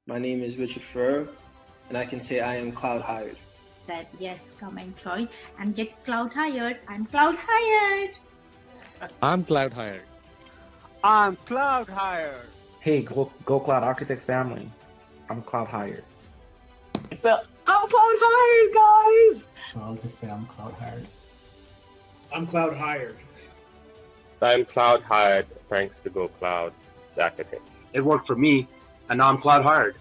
My name is Richard Furr, and I can say I am cloud hired. That yes, come and join and get cloud hired. I'm cloud hired. I'm cloud hired. I'm cloud hired. Hey, Go Cloud Architect family. I'm Cloud Hired. So I'm cloud hired, guys. So I'll just say I'm cloud hired. I'm cloud hired. I'm cloud hired thanks to Go Cloud Architects. It worked for me, and now I'm cloud hired.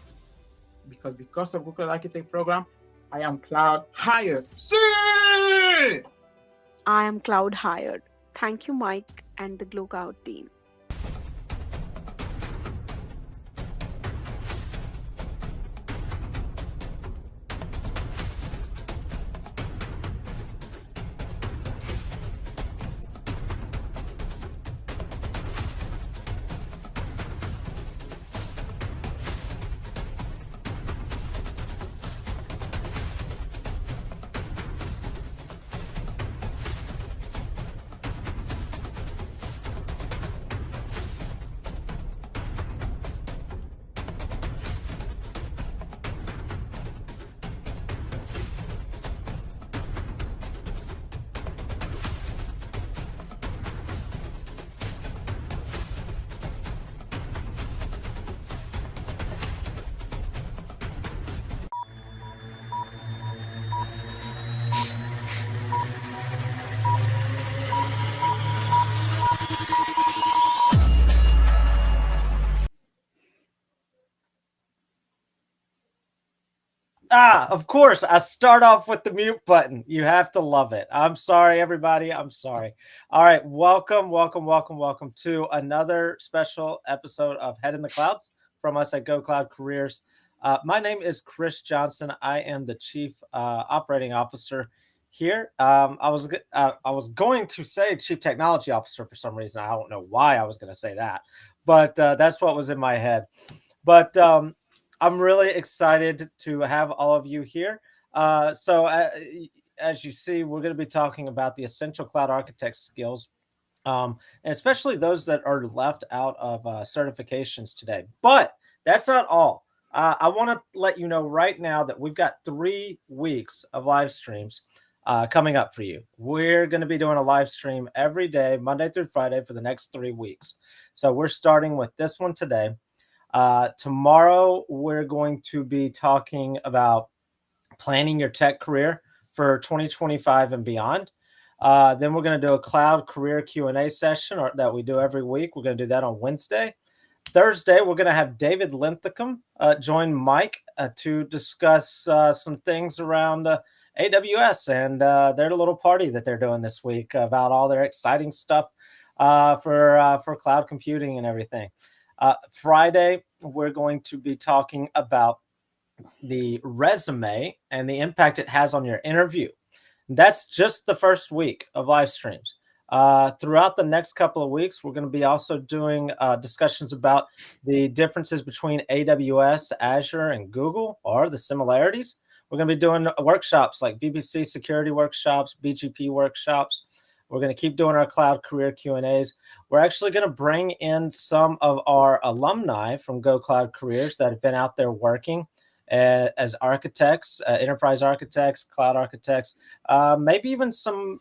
Because of Google Architect program, I am cloud hired. See! I am cloud hired. Thank you, Mike and the Glowcloud team. Of course, I start off with the mute button. You have to love it. I'm sorry, everybody. I'm sorry. All right. Welcome to another special episode of Head in the Clouds from us at Go Cloud Careers. My name is Chris Johnson. I am the Chief Operating Officer here. I was going to say Chief Technology Officer for some reason. I don't know why I was going to say that, but that's what was in my head. But I'm really excited to have all of you here. So as you see, we're going to be talking about the essential cloud architect skills, and especially those that are left out of certifications today. But that's not all. I want to let you know right now that we've got 3 weeks of live streams coming up for you. We're going to be doing a live stream every day, Monday through Friday, for the next 3 weeks. So we're starting with this one today. Tomorrow, we're going to be talking about planning your tech career for 2025 and beyond. Then we're going to do a cloud career Q&A session that we do every week. We're going to do that on Wednesday. Thursday, we're going to have David Linthicum join Mike to discuss some things around AWS and their little party that they're doing this week about all their exciting stuff for cloud computing and everything. Friday, we're going to be talking about the resume and the impact it has on your interview. That's just the first week of live streams. Throughout the next couple of weeks, we're going to be also doing discussions about the differences between AWS, Azure, and Google, or the similarities. We're going to be doing workshops like VPC security workshops, BGP workshops. We're going to keep doing our cloud career Q&As. We're actually going to bring in some of our alumni from Go Cloud Careers that have been out there working as architects, enterprise architects, cloud architects, maybe even some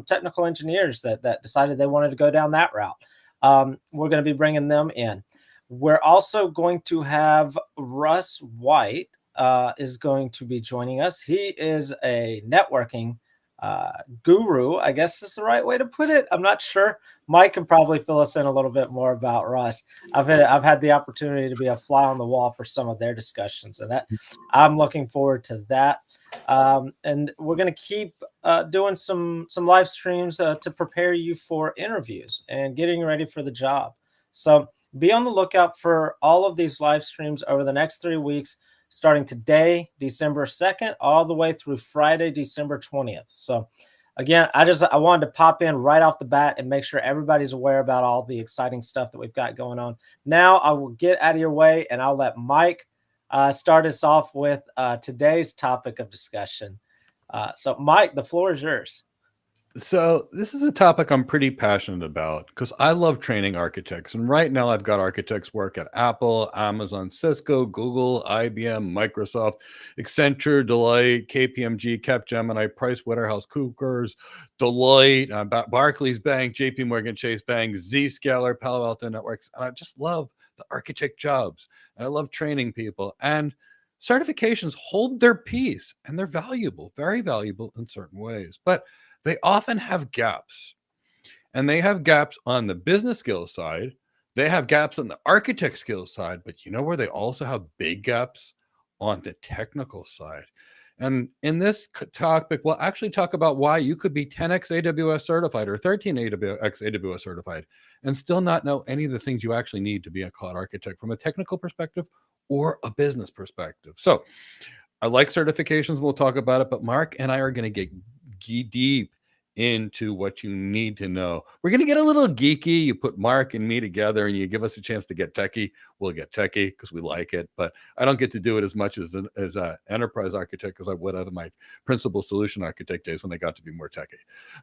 technical engineers that decided they wanted to go down that route. We're going to be bringing them in. We're also going to have Russ White is going to be joining us. He is a networking guru, I guess is the right way to put it. I'm not sure. Mike can probably fill us in a little bit more about Russ. I've had the opportunity to be a fly on the wall for some of their discussions, and that I'm looking forward to that. And we're going to keep doing some live streams to prepare you for interviews and getting ready for the job. So be on the lookout for all of these live streams over the next 3 weeks, starting today, December 2nd, all the way through Friday, December 20th. So again, I wanted to pop in right off the bat and make sure everybody's aware about all the exciting stuff that we've got going on. Now I will get out of your way and I'll let Mike start us off with today's topic of discussion. So Mike, the floor is yours. So this is a topic I'm pretty passionate about because I love training architects. And right now I've got architects work at Apple, Amazon, Cisco, Google, IBM, Microsoft, Accenture, Deloitte, KPMG, Capgemini, PricewaterhouseCoopers, Deloitte, Barclays Bank, JP Morgan Chase Bank, Zscaler, Palo Alto Networks. And I just love the architect jobs. And I love training people. And certifications hold their peace and they're valuable, very valuable in certain ways. But they often have gaps, and they have gaps on the business skills side. They have gaps on the architect skills side, but you know where they also have big gaps? On the technical side. And in this topic, we'll actually talk about why you could be 10x AWS certified or 13x AWS certified and still not know any of the things you actually need to be a cloud architect from a technical perspective or a business perspective. So I like certifications. We'll talk about it, but Mark and I are going to get deep into what you need to know. We're going to get a little geeky. You put Mark and me together and you give us a chance to get techie. We'll get techie because we like it, but I don't get to do it as much as an enterprise architect as I would out of my principal solution architect days when I got to be more techie.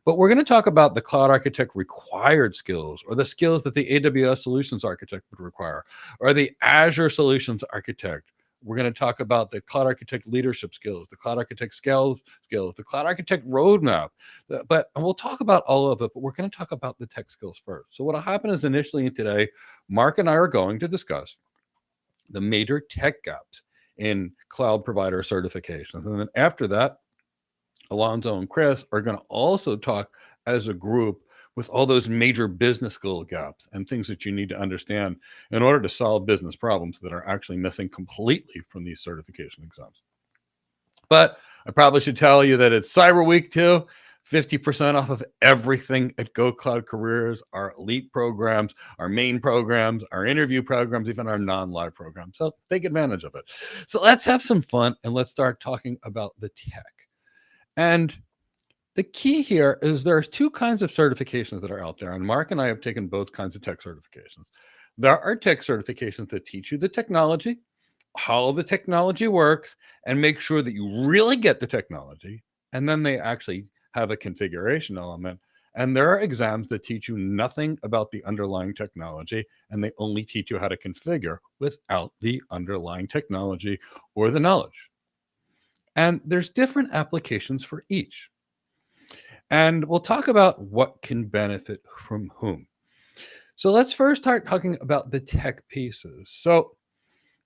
But we're going to talk about the cloud architect required skills, or the skills that the AWS solutions architect would require, or the Azure solutions architect. We're going to talk about the cloud architect leadership skills, the cloud architect skills, the cloud architect roadmap. And we'll talk about all of it, but we're going to talk about the tech skills first. So what will happen is initially today, Mark and I are going to discuss the major tech gaps in cloud provider certifications. And then after that, Alonzo and Chris are going to also talk as a group with all those major business skill gaps and things that you need to understand in order to solve business problems that are actually missing completely from these certification exams. But I probably should tell you that it's Cyber Week too. 50% off of everything at Go Cloud Careers, our elite programs, our main programs, our interview programs, even our non-live programs. So take advantage of it. So let's have some fun and let's start talking about the tech. And the key here is there's two kinds of certifications that are out there, and Mark and I have taken both kinds of tech certifications. There are tech certifications that teach you the technology, how the technology works, and make sure that you really get the technology, and then they actually have a configuration element. And there are exams that teach you nothing about the underlying technology, and they only teach you how to configure without the underlying technology or the knowledge. And there's different applications for each. And we'll talk about what can benefit from whom. So let's first start talking about the tech pieces. So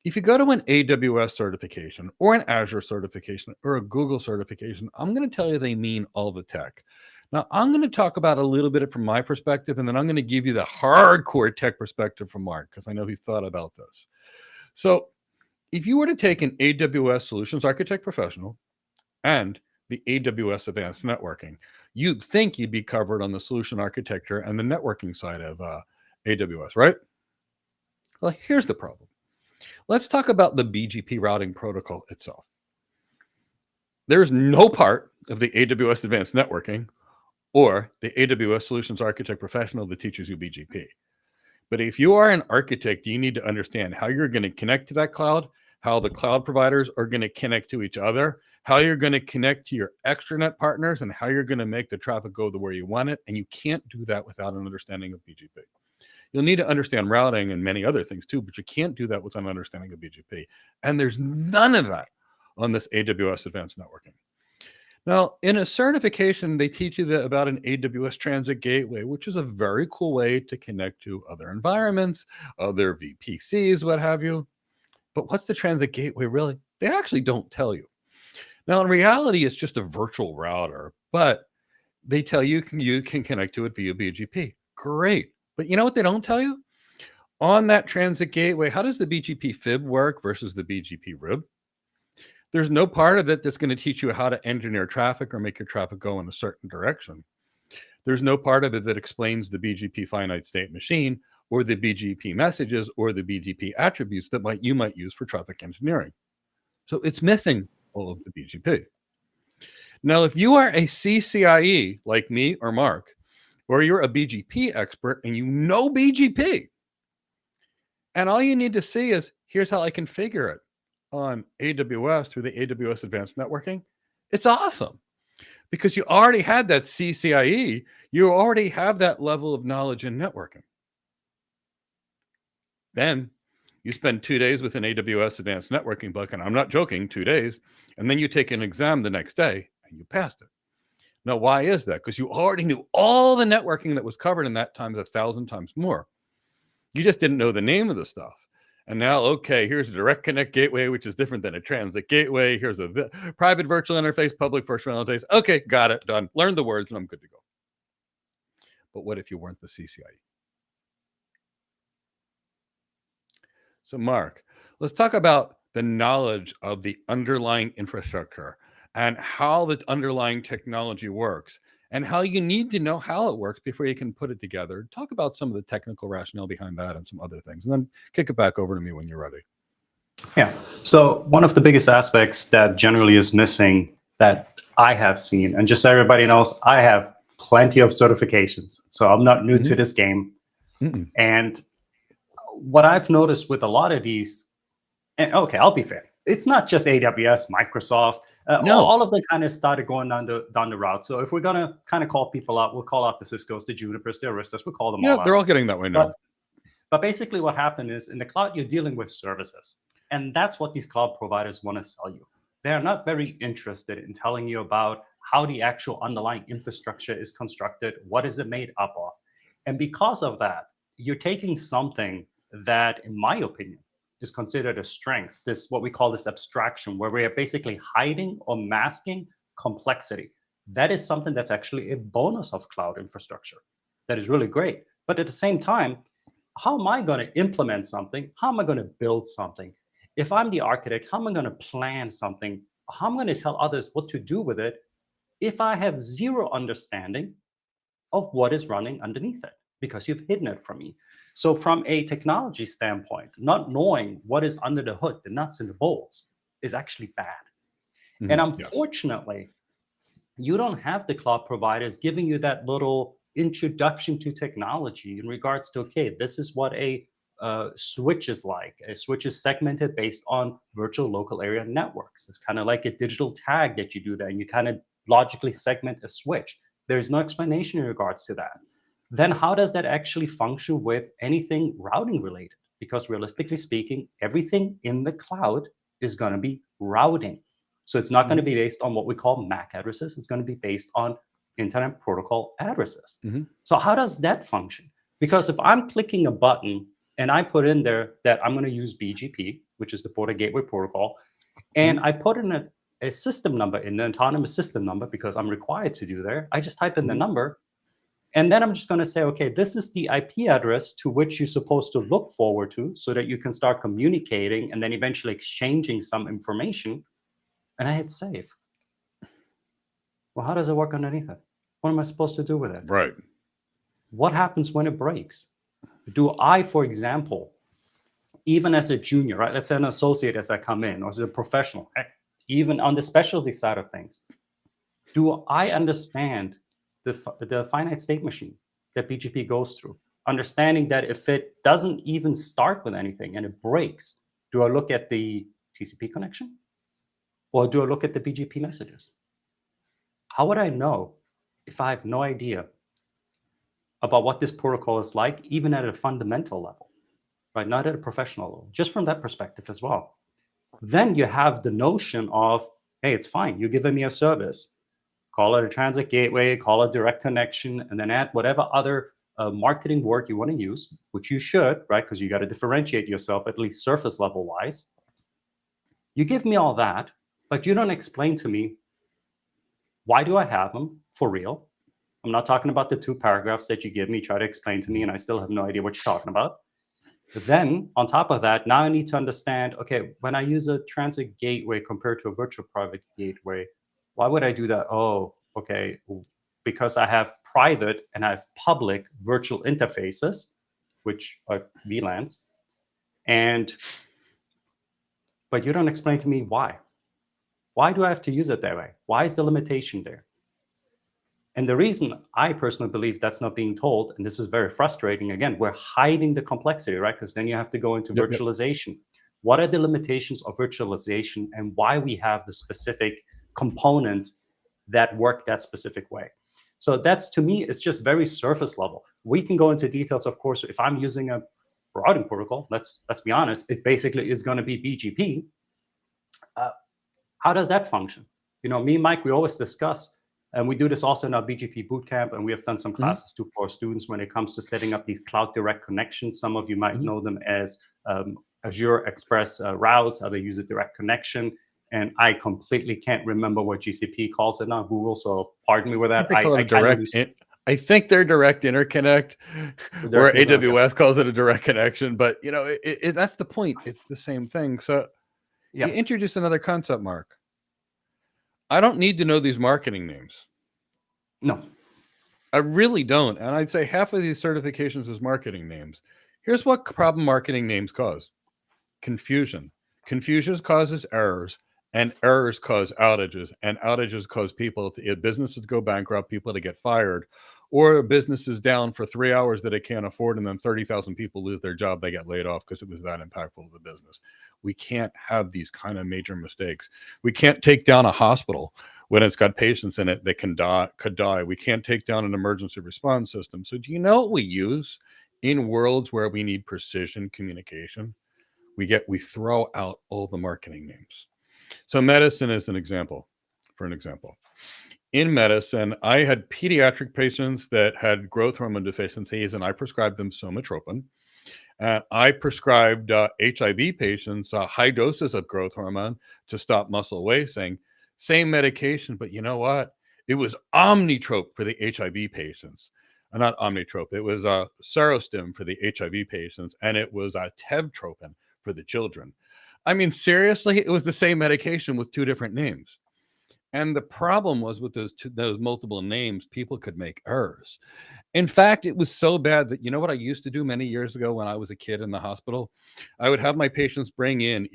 if you go to an AWS certification or an Azure certification or a Google certification, I'm going to tell you they mean all the tech. Now, I'm going to talk about a little bit from my perspective, and then I'm going to give you the hardcore tech perspective from Mark, because I know he's thought about this. So if you were to take an AWS Solutions Architect Professional and the AWS Advanced Networking, you'd think you'd be covered on the solution architecture and the networking side of AWS, right? Well, here's the problem. Let's talk about the BGP routing protocol itself. There's no part of the AWS Advanced Networking or the AWS Solutions Architect Professional that teaches you BGP. But if you are an architect, you need to understand how you're going to connect to that cloud, how the cloud providers are going to connect to each other, how you're going to connect to your extranet partners, and how you're going to make the traffic go the way you want it. And you can't do that without an understanding of BGP. You'll need to understand routing and many other things too, but you can't do that without an understanding of BGP. And there's none of that on this AWS Advanced Networking. Now, in a certification, they teach you about an AWS Transit Gateway, which is a very cool way to connect to other environments, other VPCs, what have you. But what's the Transit Gateway really? They actually don't tell you. Now, in reality, it's just a virtual router, but they tell you can connect to it via BGP. Great. But you know what they don't tell you? On that Transit Gateway, how does the BGP fib work versus the BGP rib? There's no part of it that's going to teach you how to engineer traffic or make your traffic go in a certain direction. There's no part of it that explains the BGP finite state machine or the BGP messages or the BGP attributes that you might use for traffic engineering. So it's missing all of the BGP. Now, if you are a CCIE like me or Mark, or you're a BGP expert and you know BGP, and all you need to see is, here's how I configure it on AWS through the AWS Advanced Networking, it's awesome. because you already had that CCIE. You already have that level of knowledge in networking. Then you spend 2 days with an AWS advanced networking book, and I'm not joking, 2 days, and then you take an exam the next day and you passed it. Now, why is that? Because you already knew all the networking that was covered in that times 1,000 times more. You just didn't know the name of the stuff. And now, okay, here's a direct connect gateway, which is different than a transit gateway. Here's a private virtual interface, public virtual interface. Okay, got it, done. Learned the words and I'm good to go. But what if you weren't the CCIE? So Mark, let's talk about the knowledge of the underlying infrastructure and how the underlying technology works and how you need to know how it works before you can put it together. Talk about some of the technical rationale behind that and some other things, and then kick it back over to me when you're ready. Yeah. So one of the biggest aspects that generally is missing that I have seen, and just so everybody knows, I have plenty of certifications. So I'm not new to this game. And what I've noticed with a lot of these, and okay, I'll be fair. It's not just AWS, Microsoft. No. All of them kind of started going down the route. So if we're going to kind of call people out, we'll call out the Ciscos, the Junipers, the Aristas, we'll call them all out. Yeah, they're all getting that way now. But basically what happened is in the cloud, you're dealing with services. And that's what these cloud providers want to sell you. They're not very interested in telling you about how the actual underlying infrastructure is constructed, what is it made up of. And because of that, you're taking something that, in my opinion, is considered a strength, this what we call this abstraction, where we are basically hiding or masking complexity. That is something that's actually a bonus of cloud infrastructure. That is really great. But at the same time, how am I going to implement something? How am I going to build something? If I'm the architect, how am I going to plan something? How am I going to tell others what to do with it if I have zero understanding of what is running underneath it? Because you've hidden it from me. So from a technology standpoint, not knowing what is under the hood, the nuts and the bolts, is actually bad. And unfortunately, you don't have the cloud providers giving you that little introduction to technology in regards to, okay, this is what a switch is like. A switch is segmented based on virtual local area networks. It's kind of like a digital tag that you do there, and you kind of logically segment a switch. There's no explanation in regards to that. Then how does that actually function with anything routing related? Because realistically speaking, everything in the cloud is going to be routing. So it's not going to be based on what we call MAC addresses. It's going to be based on Internet Protocol addresses. So how does that function? Because if I'm clicking a button and I put in there that I'm going to use BGP, which is the Border Gateway Protocol, and I put in a system number, in the autonomous system number, because I'm required to do there, I just type in the number. And then I'm just going to say, okay, this is the IP address to which you're supposed to look forward to so that you can start communicating and then eventually exchanging some information. And I hit save. Well, how does it work underneath it? What am I supposed to do with it? Right. What happens when it breaks? Do I, for example, even as a junior, right? Let's say an associate as I come in, or as a professional, even on the specialty side of things, do I understand the finite state machine that BGP goes through? Understanding that if it doesn't even start with anything and it breaks, do I look at the TCP connection? Or do I look at the BGP messages? How would I know if I have no idea about what this protocol is like, even at a fundamental level, right? Not at a professional level, just from that perspective as well. Then you have the notion of, hey, it's fine. You're giving me a service. Call it a transit gateway, call it direct connection, and then add whatever other marketing word you want to use, which you should, right? Because you got to differentiate yourself, at least surface level wise. You give me all that, but you don't explain to me, why do I have them for real? I'm not talking about the 2 paragraphs that you give me, try to explain to me, and I still have no idea what you're talking about. But then on top of that, now I need to understand, okay, when I use a transit gateway compared to a virtual private gateway, why would I do that? Oh, okay, because I have private and I have public virtual interfaces, which are VLANs. But you don't explain to me why. Why do I have to use it that way? Why is the limitation there? And the reason I personally believe that's not being told, and this is very frustrating, again, we're hiding the complexity, right? Because then you have to go into virtualization. What are the limitations of virtualization and why we have the specific components that work that specific way. So that's, to me, it's just very surface level. We can go into details, of course. If I'm using a routing protocol, let's be honest, it basically is going to be BGP. How does that function? You know, me and Mike, we always discuss, and we do this also in our BGP bootcamp, and we have done some classes too for our students when it comes to setting up these cloud direct connections. Some of you might know them as Azure Express routes, how they use a direct connection. And I completely can't remember what GCP calls it now, Google, so pardon me with that. I think they're direct interconnect, or AWS calls it a direct connection. But, you know, that's the point. It's the same thing. So you introduce another concept, Mark. I don't need to know these marketing names. No. I really don't. And I'd say half of these certifications is marketing names. Here's what problem marketing names cause. Confusion. Confusion causes errors, and errors cause outages, and outages cause businesses to go bankrupt, people to get fired, or a business is down for 3 hours that it can't afford, and then 30,000 people lose their job. They get laid off because it was that impactful to the business. We can't have these kind of major mistakes. We can't take down a hospital when it's got patients in it that could die. We can't take down an emergency response system. So do you know what we use in worlds where we need precision communication? We throw out all the marketing names. So medicine is an example. In medicine, I had pediatric patients that had growth hormone deficiencies, and I prescribed them somatropin. I prescribed HIV patients high doses of growth hormone to stop muscle wasting. Same medication, but you know what? It was Omnitrope for the HIV patients. Not Omnitrope. It was Serostim for the HIV patients, and it was Tevtropin for the children. I mean, seriously, it was the same medication with two different names. And the problem was with those multiple names, people could make errors. In fact, it was so bad that, you know what I used to do many years ago when I was a kid in the hospital? I would have my patients bring in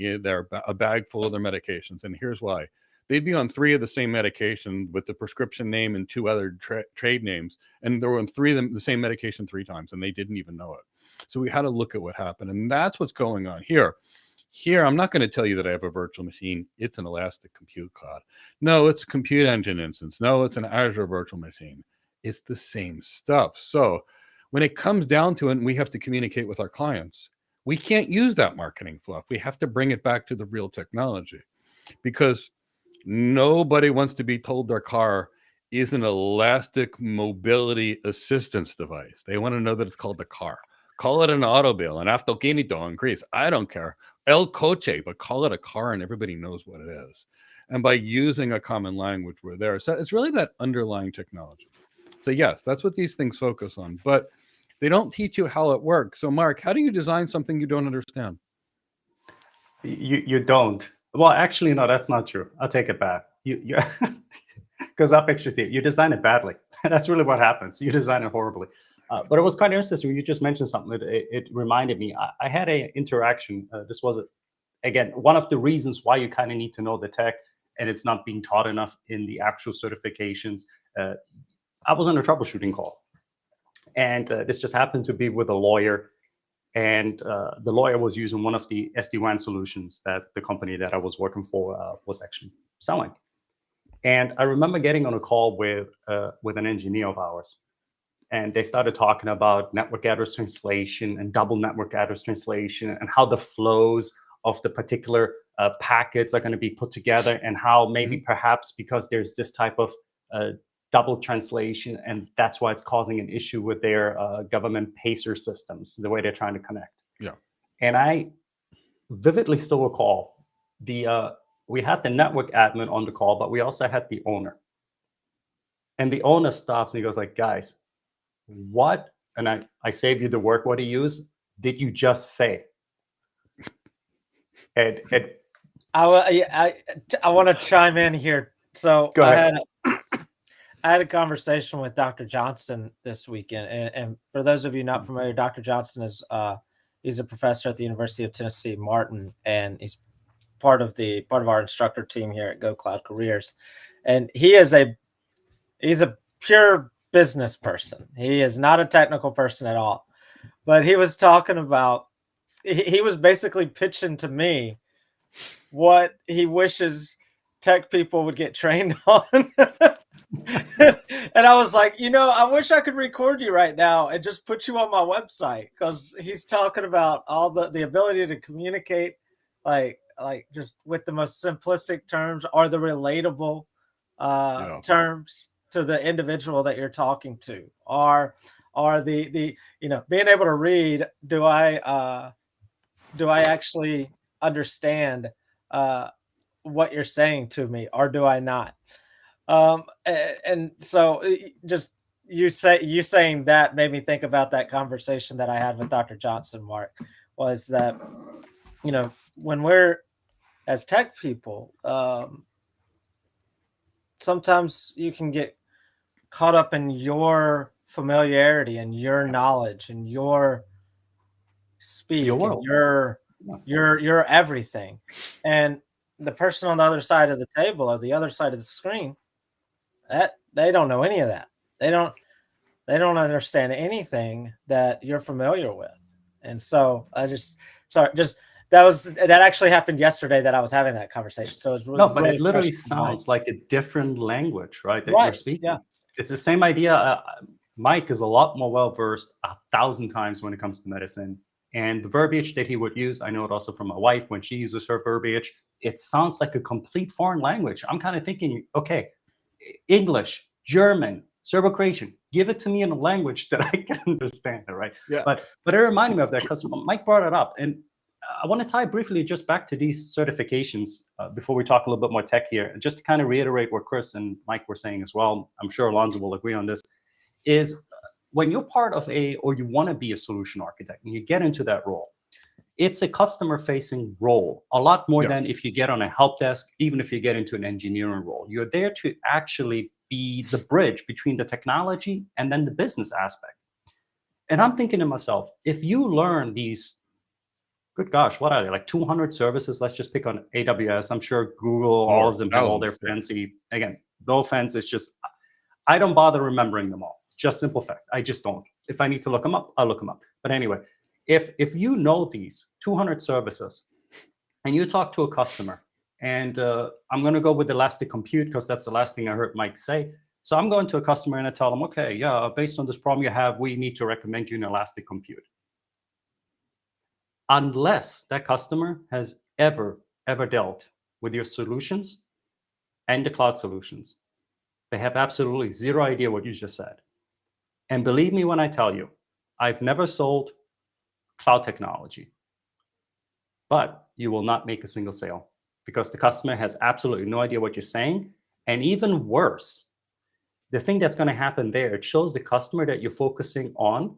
a bag full of their medications. And here's why. They'd be on 3 of the same medication with the prescription name and 2 other trade names. And there were on 3 of them the same medication 3 times, and they didn't even know it. So we had to look at what happened. And that's what's going on here. Here, I'm not going to tell you that I have a virtual machine. It's an Elastic Compute Cloud. No, it's a Compute Engine instance. No, it's an Azure virtual machine. It's the same stuff. So when it comes down to it, and we have to communicate with our clients, we can't use that marketing fluff. We have to bring it back to the real technology, because nobody wants to be told their car is an elastic mobility assistance device. They want to know that it's called the car. Call it an automobile, an autoquinito in Greece. I don't care. El coche, but call it a car and everybody knows what it is. And by using a common language, we're there. So it's really that underlying technology. So yes, that's what these things focus on, but they don't teach you how it works. So Mark, how do you design something you don't understand? You don't. Well, actually, no, that's not true. I'll take it back. You because I've actually seen it. You design it badly. That's really what happens. You design it horribly. But it was quite interesting. You just mentioned something. It reminded me. I had an interaction. This was, again, one of the reasons why you kind of need to know the tech, and it's not being taught enough in the actual certifications. I was on a troubleshooting call, and this just happened to be with a lawyer. And the lawyer was using one of the SD-WAN solutions that the company that I was working for was actually selling. And I remember getting on a call with an engineer of ours. And they started talking about network address translation and double network address translation and how the flows of the particular packets are going to be put together, and how maybe perhaps because there's this type of double translation, and that's why it's causing an issue with their government PACER systems, the way they're trying to connect. Yeah. And I vividly still recall we had the network admin on the call, but we also had the owner. And the owner stops and he goes like, guys, what, and I saved you the work, what he used, did you just say? And I want to chime in here. So go ahead. I had a conversation with Dr. Johnston this weekend. And for those of you not familiar, Dr. Johnston is he's a professor at the University of Tennessee, Martin, and he's part of our instructor team here at Go Cloud Careers. And he's a pure business person. He is not a technical person at all. But he was talking about, he was basically pitching to me what he wishes tech people would get trained on. And I was like, I wish I could record you right now and just put you on my website, because he's talking about all the ability to communicate like just with the most simplistic terms, or the relatable terms to the individual that you're talking to, or the being able to read. Do I actually understand what you're saying to me, or do I not? And so just you saying that made me think about that conversation that I had with Dr. Johnson, Mark, was that, when we're as tech people, sometimes you can get caught up in your familiarity and your knowledge and your speak and your everything. And the person on the other side of the table or the other side of the screen, that they don't know any of that. They don't understand anything that you're familiar with. And so that actually happened yesterday, that I was having that conversation. So it's really, but it literally sounds like a different language, right? That you're speaking. Yeah. It's the same idea. Mike is a lot more well-versed 1,000 times when it comes to medicine. And the verbiage that he would use, I know it also from my wife when she uses her verbiage, it sounds like a complete foreign language. I'm kind of thinking, okay, English, German, Serbo-Croatian, give it to me in a language that I can understand, right? Yeah. But it reminded me of that because Mike brought it up. And I want to tie briefly just back to these certifications before we talk a little bit more tech here. Just to kind of reiterate what Chris and Mike were saying as well, I'm sure Alonzo will agree on this, is when you're part of or you want to be a solution architect and you get into that role, it's a customer-facing role, a lot more than if you get on a help desk, even if you get into an engineering role. You're there to actually be the bridge between the technology and then the business aspect. And I'm thinking to myself, if you learn these, good gosh, what are they, like 200 services? Let's just pick on AWS. I'm sure Google, all of them have all their fancy, again, no offense, it's just, I don't bother remembering them all. Just simple fact, I just don't. If I need to look them up, I'll look them up. But anyway, if you know these 200 services and you talk to a customer, and I'm going to go with elastic compute because that's the last thing I heard Mike say. So I'm going to a customer and I tell them, okay, yeah, based on this problem you have, we need to recommend you an elastic compute. Unless that customer has ever dealt with your solutions and the cloud solutions, they have absolutely zero idea what you just said. And believe me when I tell you, I've never sold cloud technology, but you will not make a single sale because the customer has absolutely no idea what you're saying. And even worse, the thing that's going to happen there, it shows the customer that you're focusing on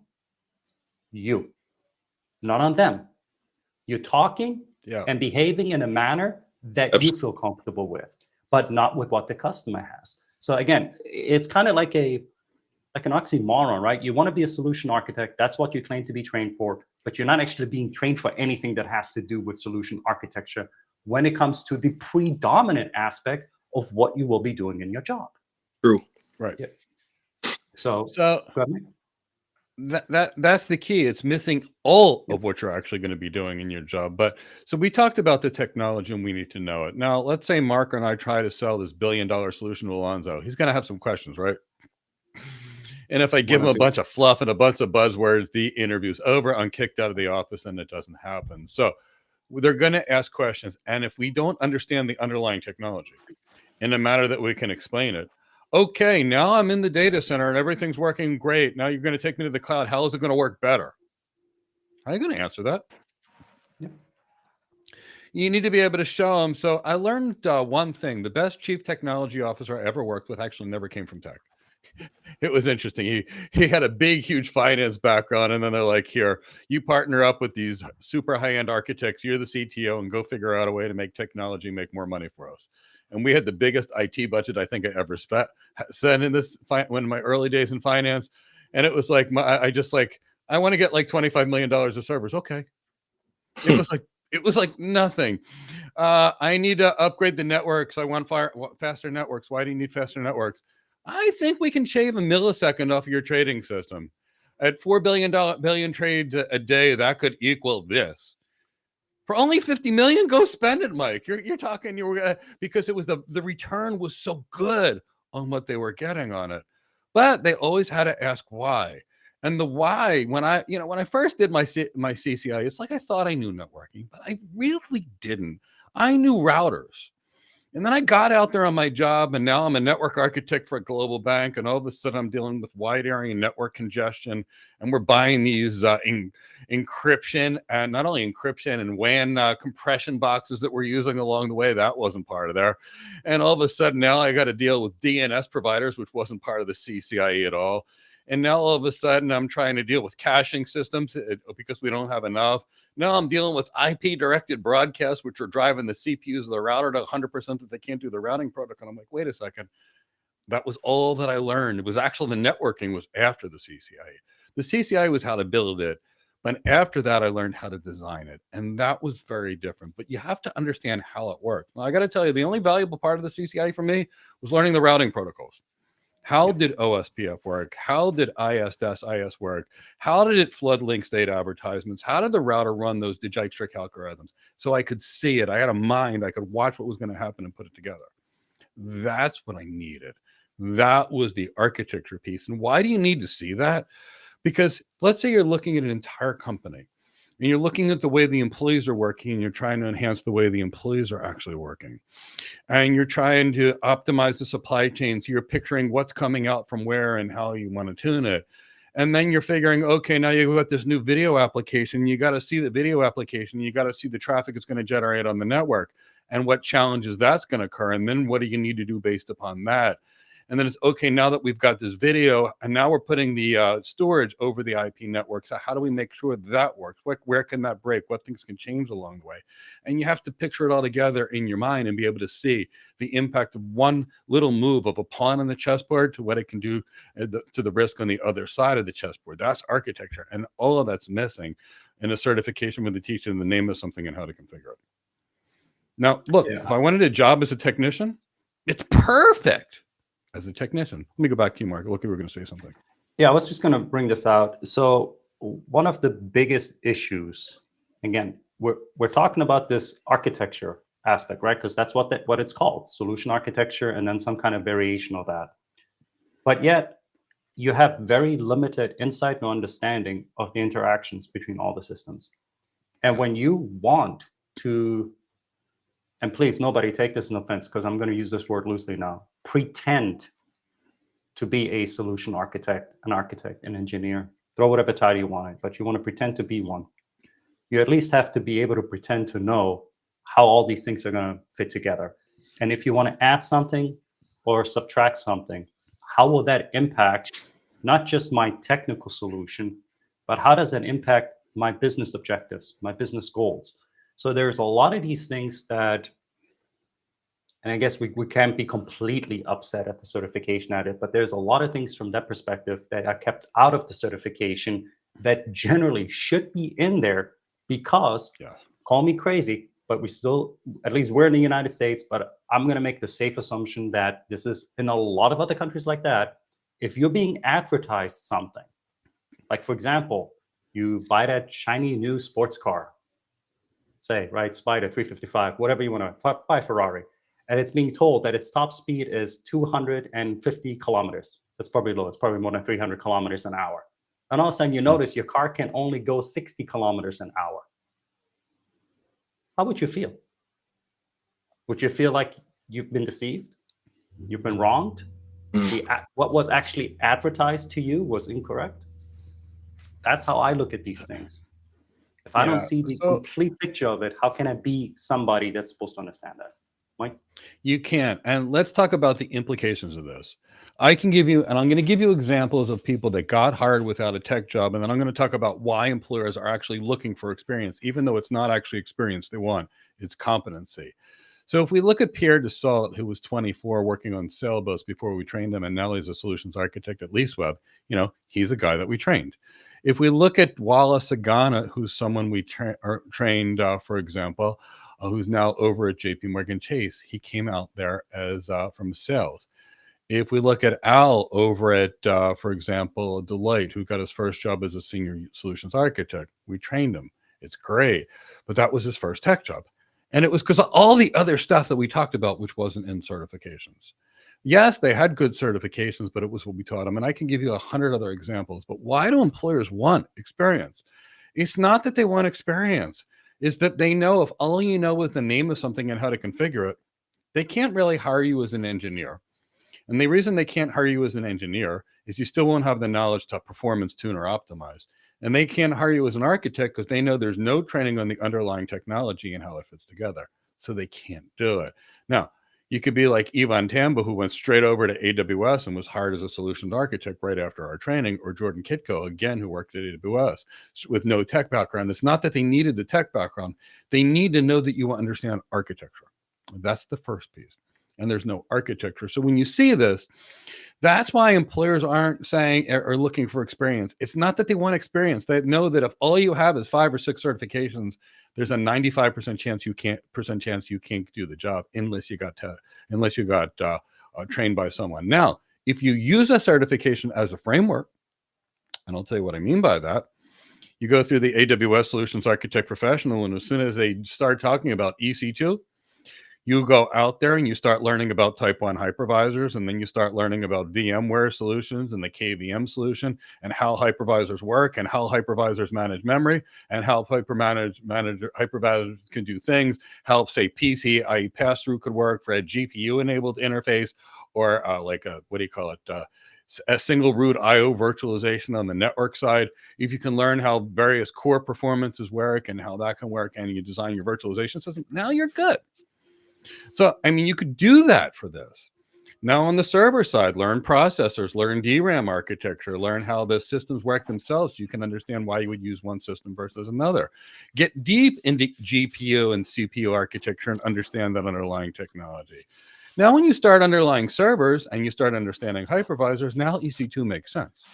you, not on them. You're talking and behaving in a manner that you feel comfortable with, but not with what the customer has. So again, it's kind of like an oxymoron, right? You want to be a solution architect. That's what you claim to be trained for, but you're not actually being trained for anything that has to do with solution architecture when it comes to the predominant aspect of what you will be doing in your job. True. Right. Yeah. So go ahead. That's the key. It's missing all of what you're actually going to be doing in your job. But so we talked about the technology and we need to know it. Now, let's say Mark and I try to sell this $1 billion solution to Alonzo. He's going to have some questions, right? And if I give him a bunch of fluff and a bunch of buzzwords, the interview's over. I'm kicked out of the office and it doesn't happen. So they're going to ask questions. And if we don't understand the underlying technology in a manner that we can explain it, okay, now I'm in the data center and everything's working great. Now you're going to take me to the cloud. How is it going to work better? How are you going to answer that? Yeah. You need to be able to show them. So I learned one thing. The best chief technology officer I ever worked with actually never came from tech. It was interesting. He had a big, huge finance background. And then they're like, here, you partner up with these super high-end architects. You're the CTO and go figure out a way to make technology make more money for us. And we had the biggest IT budget I think I ever spent in this when my early days in finance. And it was like, I want to get like $25 million of servers. Okay. It was like nothing. I need to upgrade the networks. I want faster networks. Why do you need faster networks? I think we can shave a millisecond off your trading system. At $4 billion trades a day, that could equal this. For only 50 million, go spend it, Mike. You're talking, because it was the return was so good on what they were getting on it. But they always had to ask why. And the why, when I first did my CCI, it's like I thought I knew networking, but I really didn't. I knew routers. And then I got out there on my job, and now I'm a network architect for a global bank. And all of a sudden, I'm dealing with wide area network congestion. And we're buying these encryption, and not only encryption and WAN compression boxes that we're using along the way. That wasn't part of there. And all of a sudden, now I got to deal with DNS providers, which wasn't part of the CCIE at all. And now all of a sudden, I'm trying to deal with caching systems because we don't have enough. Now I'm dealing with IP-directed broadcasts, which are driving the CPUs of the router to 100% that they can't do the routing protocol. I'm like, wait a second. That was all that I learned. It was actually the networking was after the CCIE. The CCIE was how to build it. But after that, I learned how to design it. And that was very different. But you have to understand how it worked. Well, I got to tell you, the only valuable part of the CCIE for me was learning the routing protocols. How did OSPF work? How did ISDS work? How did it flood link state advertisements? How did the router run those Dijkstra algorithms? So I could see it. I had a mind. I could watch what was going to happen and put it together. That's what I needed. That was the architecture piece. And why do you need to see that? Because let's say you're looking at an entire company and you're looking at the way the employees are working and you're trying to enhance the way the employees are actually working. And you're trying to optimize the supply chain. So you're picturing what's coming out from where and how you want to tune it. And then you're figuring, okay, now you've got this new video application. You got to see the video application. You got to see the traffic it's going to generate on the network and what challenges that's going to occur. And then what do you need to do based upon that? And then it's okay, now that we've got this video and now we're putting the storage over the IP network. So how do we make sure that works? Where can that break? What things can change along the way? And you have to picture it all together in your mind and be able to see the impact of one little move of a pawn on the chessboard to what it can do to the risk on the other side of the chessboard. That's architecture. And all of that's missing in a certification with the teacher and the name of something and how to configure it. Now, look, if I wanted a job as a technician, it's perfect. As a technician. Let me go back to you, Mark. Look, you were going to say something. Yeah, I was just going to bring this out. So one of the biggest issues, again, we're talking about this architecture aspect, right? Because that's what it's called, solution architecture, and then some kind of variation of that. But yet, you have very limited insight and understanding of the interactions between all the systems. And when you want to, and please, nobody take this in offense, because I'm going to use this word loosely now, pretend to be a solution architect, an engineer, throw whatever title you want, but you want to pretend to be one. You at least have to be able to pretend to know how all these things are going to fit together. And if you want to add something or subtract something, how will that impact not just my technical solution, but how does that impact my business objectives, my business goals? So there's a lot of these things that, and I guess we can't be completely upset at the certification at it, but there's a lot of things from that perspective that are kept out of the certification that generally should be in there because, call me crazy, but we still, at least we're in the United States, but I'm going to make the safe assumption that this is in a lot of other countries like that. If you're being advertised something, like for example, you buy that shiny new sports car, say, right, Spider 355, whatever you want to buy, Ferrari. And it's being told that its top speed is 250 kilometers. That's probably low. It's probably more than 300 kilometers an hour. And all of a sudden you notice your car can only go 60 kilometers an hour. How would you feel? Would you feel like you've been deceived? You've been wronged? What was actually advertised to you was incorrect? That's how I look at these things. If I don't see the complete picture of it, how can I be somebody that's supposed to understand that? Mike? You can't. And let's talk about the implications of this. I can give you, and I'm going to give you examples of people that got hired without a tech job. And then I'm going to talk about why employers are actually looking for experience, even though it's not actually experience they want, it's competency. So if we look at Pierre Dassault, who was 24 working on sailboats before we trained him, and now he's a solutions architect at LeaseWeb, he's a guy that we trained. If we look at Wallace Agana, who's someone we trained, for example, who's now over at JP Morgan Chase, he came out there as from sales. If we look at Al over at, for example, Deloitte, who got his first job as a senior solutions architect, we trained him. It's great, but that was his first tech job. And it was because of all the other stuff that we talked about, which wasn't in certifications. Yes, they had good certifications, but it was what we taught them. And I can give you 100 other examples. But why do employers want experience? It's not that they want experience. It's that they know if all you know is the name of something and how to configure it, they can't really hire you as an engineer. And the reason they can't hire you as an engineer is you still won't have the knowledge to performance tune or optimize. And they can't hire you as an architect because they know there's no training on the underlying technology and how it fits together. So they can't do it. Now, you could be like Ivan Tamba, who went straight over to AWS and was hired as a solutions architect right after our training, or Jordan Kitko, again, who worked at AWS with no tech background. It's not that they needed the tech background. They need to know that you understand architecture. That's the first piece. And there's no architecture. So when you see this, that's why employers aren't saying or looking for experience. It's not that they want experience. They know that if all you have is 5 or 6 certifications, there's a 95% chance you can't do the job unless you got trained by someone. Now, if you use a certification as a framework, and I'll tell you what I mean by that. You go through the AWS Solutions Architect Professional, and as soon as they start talking about EC2, you go out there and you start learning about type 1 hypervisors, and then you start learning about VMware solutions and the KVM solution and how hypervisors work and how hypervisors manage memory and how hypervisors can do things, how, say, PCIe pass-through could work for a GPU-enabled interface, or a single root IO virtualization on the network side. If you can learn how various core performances work and how that can work, and you design your virtualization system, now you're good. So, I mean, you could do that for this. Now, on the server side, learn processors, learn DRAM architecture, learn how the systems work themselves. So you can understand why you would use one system versus another. Get deep into GPU and CPU architecture and understand that underlying technology. Now, when you start underlying servers and you start understanding hypervisors, now EC2 makes sense.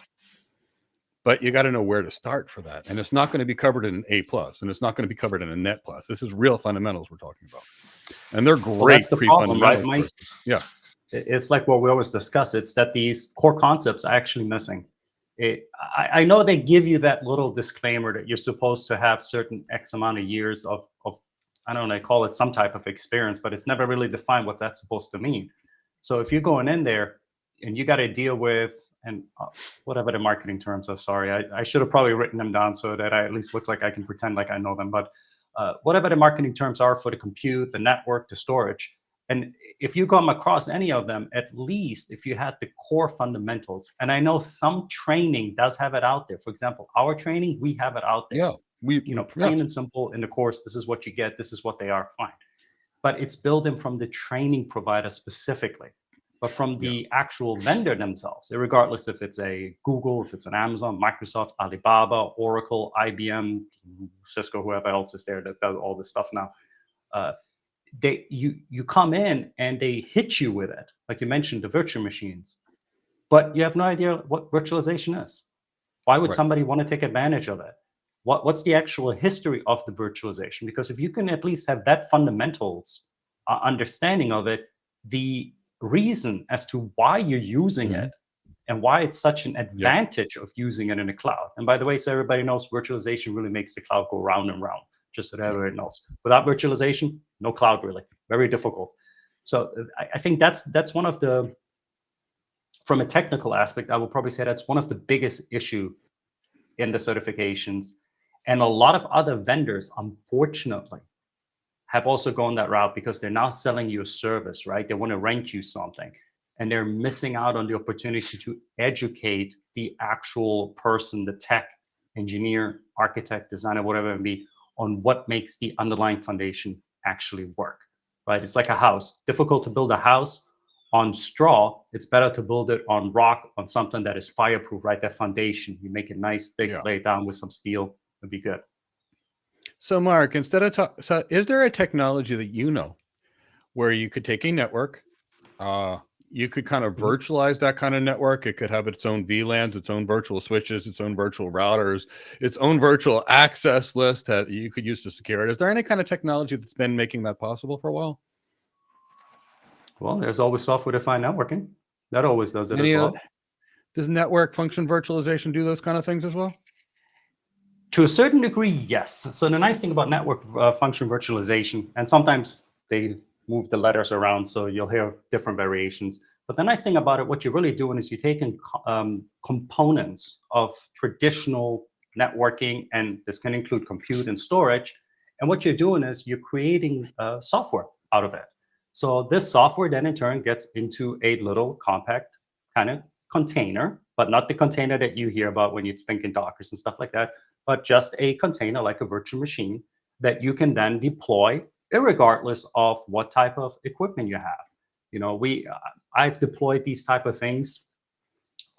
But you got to know where to start for that. And it's not going to be covered in an A+, and it's not going to be covered in a Net+. This is real fundamentals we're talking about. And they're great. Well, that's the problem, right, Mike? Yeah. It's like what we always discuss. It's that these core concepts are actually missing. I know they give you that little disclaimer that you're supposed to have certain X amount of years of I don't know, I call it some type of experience, but it's never really defined what that's supposed to mean. So if you're going in there and you got to deal with, and whatever the marketing terms are, sorry, I should have probably written them down so that I at least look like I can pretend like I know them. But whatever the marketing terms are for the compute, the network, the storage, and if you come across any of them, at least if you had the core fundamentals, and I know some training does have it out there. For example, our training, we have it out there. Yeah, plain and simple in the course. This is what you get. This is what they are. Fine, but it's built in from the training provider specifically. But from the actual vendor themselves, regardless if it's a Google, if it's an Amazon, Microsoft, Alibaba, Oracle, IBM, Cisco, whoever else is there that does all this stuff now, you come in and they hit you with it, like you mentioned, the virtual machines, but you have no idea what virtualization is. Why would somebody want to take advantage of it? What's the actual history of the virtualization? Because if you can at least have that fundamentals understanding of it, the reason as to why you're using it and why it's such an advantage of using it in the cloud. And by the way, so everybody knows, virtualization really makes the cloud go round and round, just so that everybody knows. Without virtualization, no cloud really, very difficult. So I think that's one of the, from a technical aspect, I will probably say that's one of the biggest issue in the certifications. And a lot of other vendors, unfortunately, have also gone that route because they're now selling you a service, right? They want to rent you something, and they're missing out on the opportunity to educate the actual person, the tech engineer, architect, designer, whatever it may be, on what makes the underlying foundation actually work, right? It's like a house. Difficult to build a house on straw. It's better to build it on rock, on something that is fireproof, right? That foundation, you make it nice, thick, lay it down with some steel, it'll be good. So Mark, instead of so is there a technology that you know where you could take a network, you could kind of virtualize that kind of network? It could have its own VLANs, its own virtual switches, its own virtual routers, its own virtual access list that you could use to secure it. Is there any kind of technology that's been making that possible for a while? Well, there's always software-defined networking. That always does it as well. Does network function virtualization do those kind of things as well? To a certain degree, yes. So the nice thing about network function virtualization, and sometimes they move the letters around, so you'll hear different variations. But the nice thing about it, what you're really doing is you're taking components of traditional networking, and this can include compute and storage. And what you're doing is you're creating software out of it. So this software then in turn gets into a little compact kind of container, but not the container that you hear about when you're thinking Dockers and stuff like that, but just a container like a virtual machine that you can then deploy irregardless of what type of equipment you have. You know, I've deployed these type of things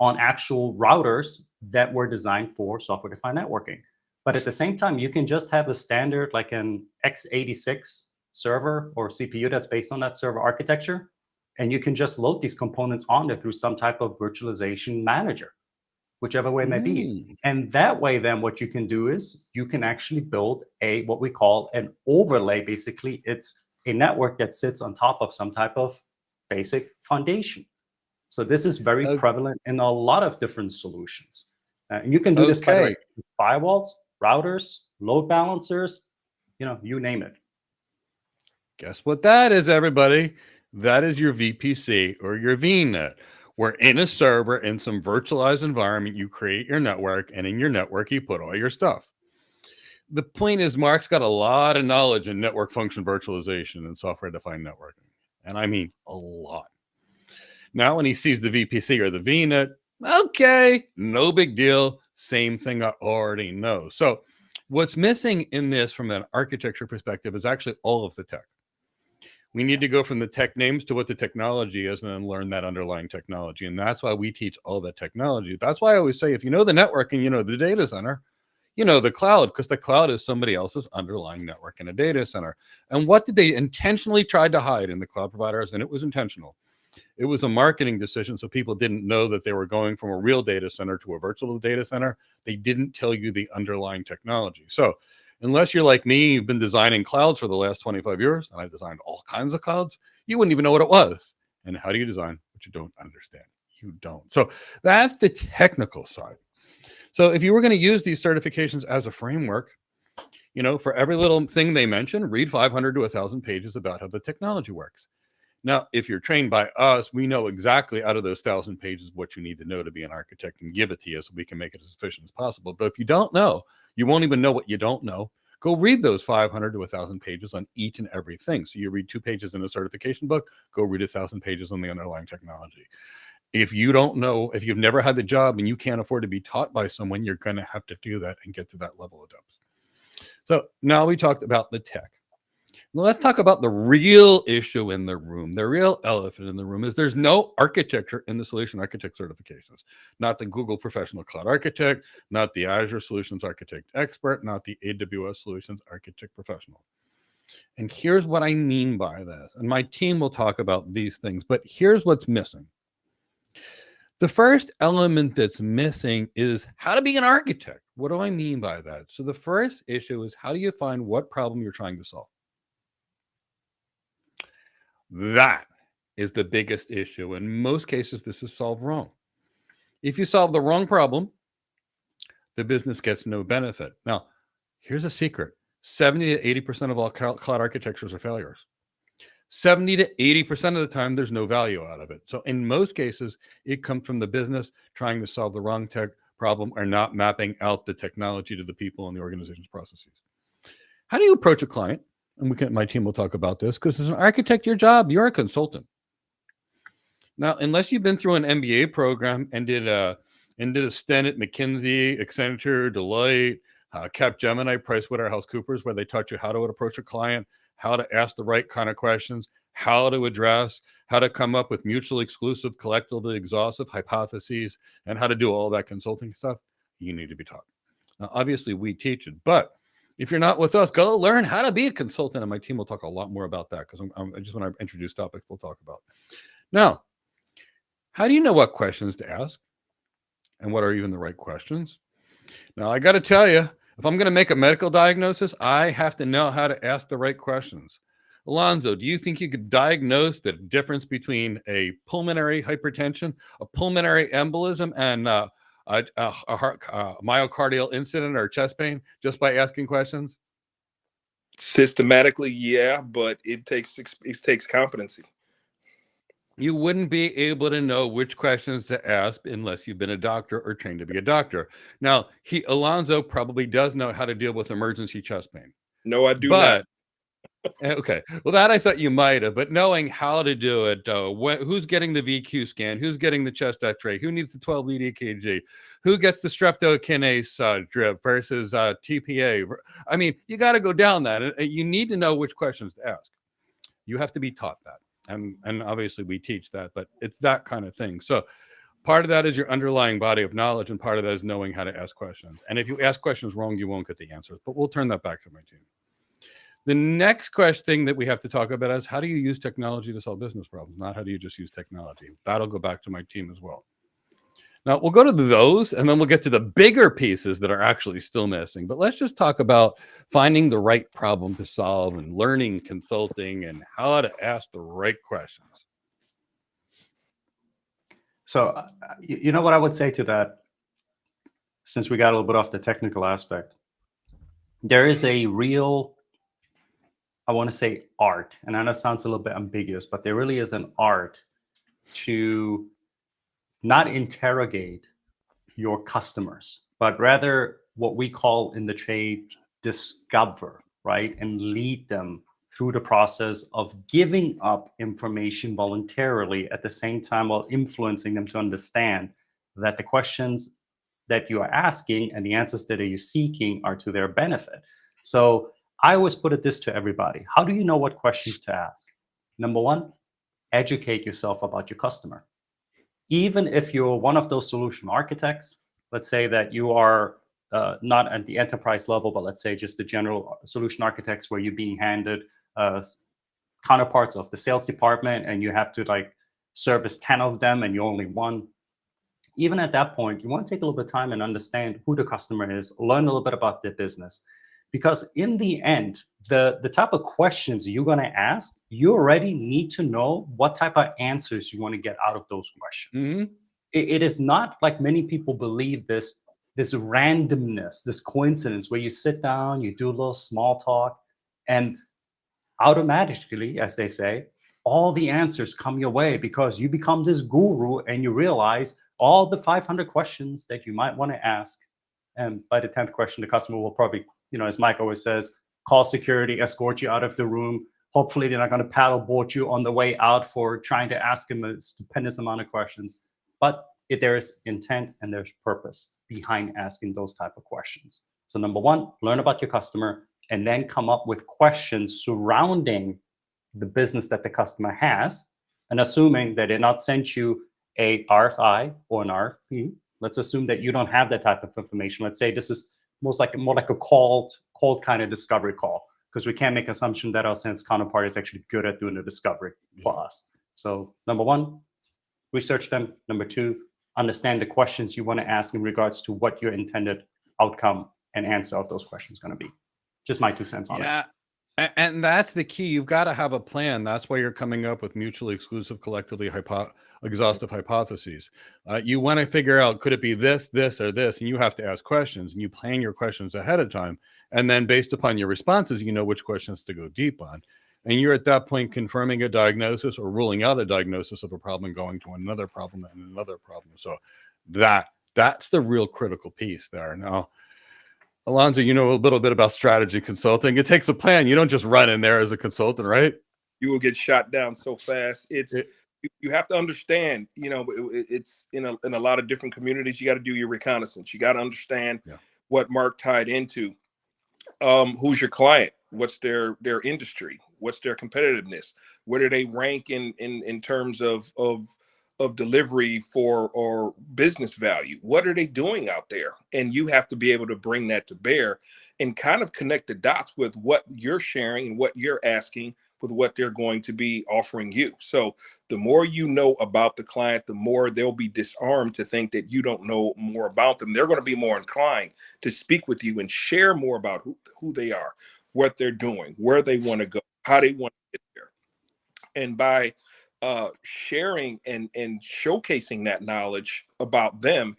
on actual routers that were designed for software-defined networking. But at the same time, you can just have a standard like an x86 server or CPU that's based on that server architecture, and you can just load these components on there through some type of virtualization manager, whichever way it may be. And that way, then what you can do is you can actually build what we call an overlay. Basically, it's a network that sits on top of some type of basic foundation. So this is very prevalent in a lot of different solutions. And you can do this, by the way, with firewalls, routers, load balancers, you know, you name it. Guess what that is, everybody? That is your VPC or your VNet. Where in a server, in some virtualized environment, you create your network, and in your network, you put all your stuff. The point is, Mark's got a lot of knowledge in network function virtualization and software-defined networking. And I mean a lot. Now, when he sees the VPC or the VNet, okay, no big deal. Same thing I already know. So what's missing in this from an architecture perspective is actually all of the tech. We need to go from the tech names to what the technology is and then learn that underlying technology. And that's why we teach all that technology. That's why I always say, if you know the networking, you know the data center, you know the cloud, because the cloud is somebody else's underlying network in a data center. And what did they intentionally try to hide in the cloud providers? And it was intentional. It was a marketing decision, so people didn't know that they were going from a real data center to a virtual data center. They didn't tell you the underlying technology. So unless you're like me, you've been designing clouds for the last 25 years, and I've designed all kinds of clouds, you wouldn't even know what it was. And how do you design what you don't understand? You don't. So that's the technical side. So if you were going to use these certifications as a framework, you know, for every little thing they mention, read 500 to 1,000 pages about how the technology works. Now, if you're trained by us, we know exactly out of those 1,000 pages what you need to know to be an architect and give it to you so we can make it as efficient as possible. But if you don't know, you won't even know what you don't know. Go read those 500 to 1,000 pages on each and everything. So you read 2 pages in a certification book, go read 1,000 pages on the underlying technology. If you don't know, if you've never had the job and you can't afford to be taught by someone, you're going to have to do that and get to that level of depth. So now we talked about the tech. Now let's talk about the real issue in the room. The real elephant in the room is there's no architecture in the solution architect certifications. Not the Google Professional Cloud Architect, not the Azure Solutions Architect Expert, not the AWS Solutions Architect Professional. And here's what I mean by this. And my team will talk about these things, but here's what's missing. The first element that's missing is how to be an architect. What do I mean by that? So the first issue is, how do you find what problem you're trying to solve? That is the biggest issue. In most cases, this is solved wrong. If you solve the wrong problem, the business gets no benefit. Now, here's a secret. 70 to 80% of all cloud architectures are failures. 70 to 80% of the time, there's no value out of it. So in most cases, it comes from the business trying to solve the wrong tech problem or not mapping out the technology to the people and the organization's processes. How do you approach a client? And my team will talk about this, because as an architect, your job, you're a consultant. Now, unless you've been through an MBA program and did a stint at McKinsey, Accenture, Deloitte, Capgemini, PricewaterhouseCoopers, where they taught you how to approach a client, how to ask the right kind of questions, how to address, how to come up with mutually exclusive, collectively exhaustive hypotheses, and how to do all that consulting stuff, you need to be taught. Now, obviously, we teach it, but if you're not with us, go learn how to be a consultant. And my team will talk a lot more about that, because I just want to introduce topics we'll talk about. Now, how do you know what questions to ask? And what are even the right questions? Now, I got to tell you, if I'm going to make a medical diagnosis, I have to know how to ask the right questions. Alonzo, do you think you could diagnose the difference between a pulmonary hypertension, a pulmonary embolism, and a myocardial incident or chest pain just by asking questions? Systematically, yeah, but it takes competency. you wouldn't be able to know which questions to ask unless you've been a doctor or trained to be a doctor. Now, Alonzo probably does know how to deal with emergency chest pain. No, I do But not. okay, well, that I thought you might have, but knowing how to do it, who's getting the VQ scan, who's getting the chest X-ray, who needs the 12-lead EKG, who gets the streptokinase drip versus TPA. I mean, you got to go down that, and you need to know which questions to ask. You have to be taught that, and obviously we teach that, but it's that kind of thing. So part of that is your underlying body of knowledge, and part of that is knowing how to ask questions. And if you ask questions wrong, you won't get the answers. But we'll turn that back to my team. The next thing that we have to talk about is how do you use technology to solve business problems, not how do you just use technology. That'll go back to my team as well. Now, we'll go to those, and then we'll get to the bigger pieces that are actually still missing. But let's just talk about finding the right problem to solve and learning consulting and how to ask the right questions. So, you know what I would say to that, since we got a little bit off the technical aspect, there is a real, I want to say art, and I know it sounds a little bit ambiguous, but there really is an art to not interrogate your customers, but rather what we call in the trade discover, right? And lead them through the process of giving up information voluntarily at the same time while influencing them to understand that the questions that you are asking and the answers that you're seeking are to their benefit. So I always put it this to everybody. How do you know what questions to ask? Number one, educate yourself about your customer. Even if you're one of those solution architects, let's say that you are not at the enterprise level, but let's say just the general solution architects where you're being handed counterparts of the sales department and you have to like service 10 of them and you're only one. Even at that point, you want to take a little bit of time and understand who the customer is, learn a little bit about their business. Because in the end, the type of questions you're going to ask, you already need to know what type of answers you want to get out of those questions. Mm-hmm. It is not like many people believe this randomness, this coincidence where you sit down, you do a little small talk, and automatically, as they say, all the answers come your way because you become this guru and you realize all the 500 questions that you might want to ask. And by the 10th question, the customer will probably, as Mike always says, call security, escort you out of the room. Hopefully they're not going to paddleboard you on the way out for trying to ask him a stupendous amount of questions. But if there is intent and there's purpose behind asking those type of questions. So number one, learn about your customer and then come up with questions surrounding the business that the customer has. And assuming that they not sent you a RFI or an RFP, let's assume that you don't have that type of information. Let's say this is more like a cold kind of discovery call, because we can't make assumption that our sales counterpart is actually good at doing the discovery for us. So number one, research them. Number two, understand the questions you want to ask in regards to what your intended outcome and answer of those questions is going to be. Just my 2 cents on it. Yeah. And that's the key. You've got to have a plan. That's why you're coming up with mutually exclusive, collectively exhaustive hypotheses. You want to figure out, could it be this, this, or this? And you have to ask questions, and you plan your questions ahead of time. And then based upon your responses, you know which questions to go deep on. And you're at that point confirming a diagnosis or ruling out a diagnosis of a problem, going to another problem and another problem. So that's the real critical piece there. Now, Alonzo, you know a little bit about strategy consulting. It takes a plan. You don't just run in there as a consultant, right? You will get shot down so fast. You have to understand, it's in a lot of different communities. You got to do your reconnaissance. You got to understand what Mark tied into. Who's your client? What's their industry? What's their competitiveness? Where do they rank in terms of delivery for or business value? What are they doing out there? And you have to be able to bring that to bear and kind of connect the dots with what you're sharing and what you're asking with what they're going to be offering you. So the more you know about the client, the more they'll be disarmed to think that you don't know more about them. They're going to be more inclined to speak with you and share more about who they are, what they're doing, where they want to go, how they want to get there. And by sharing and showcasing that knowledge about them,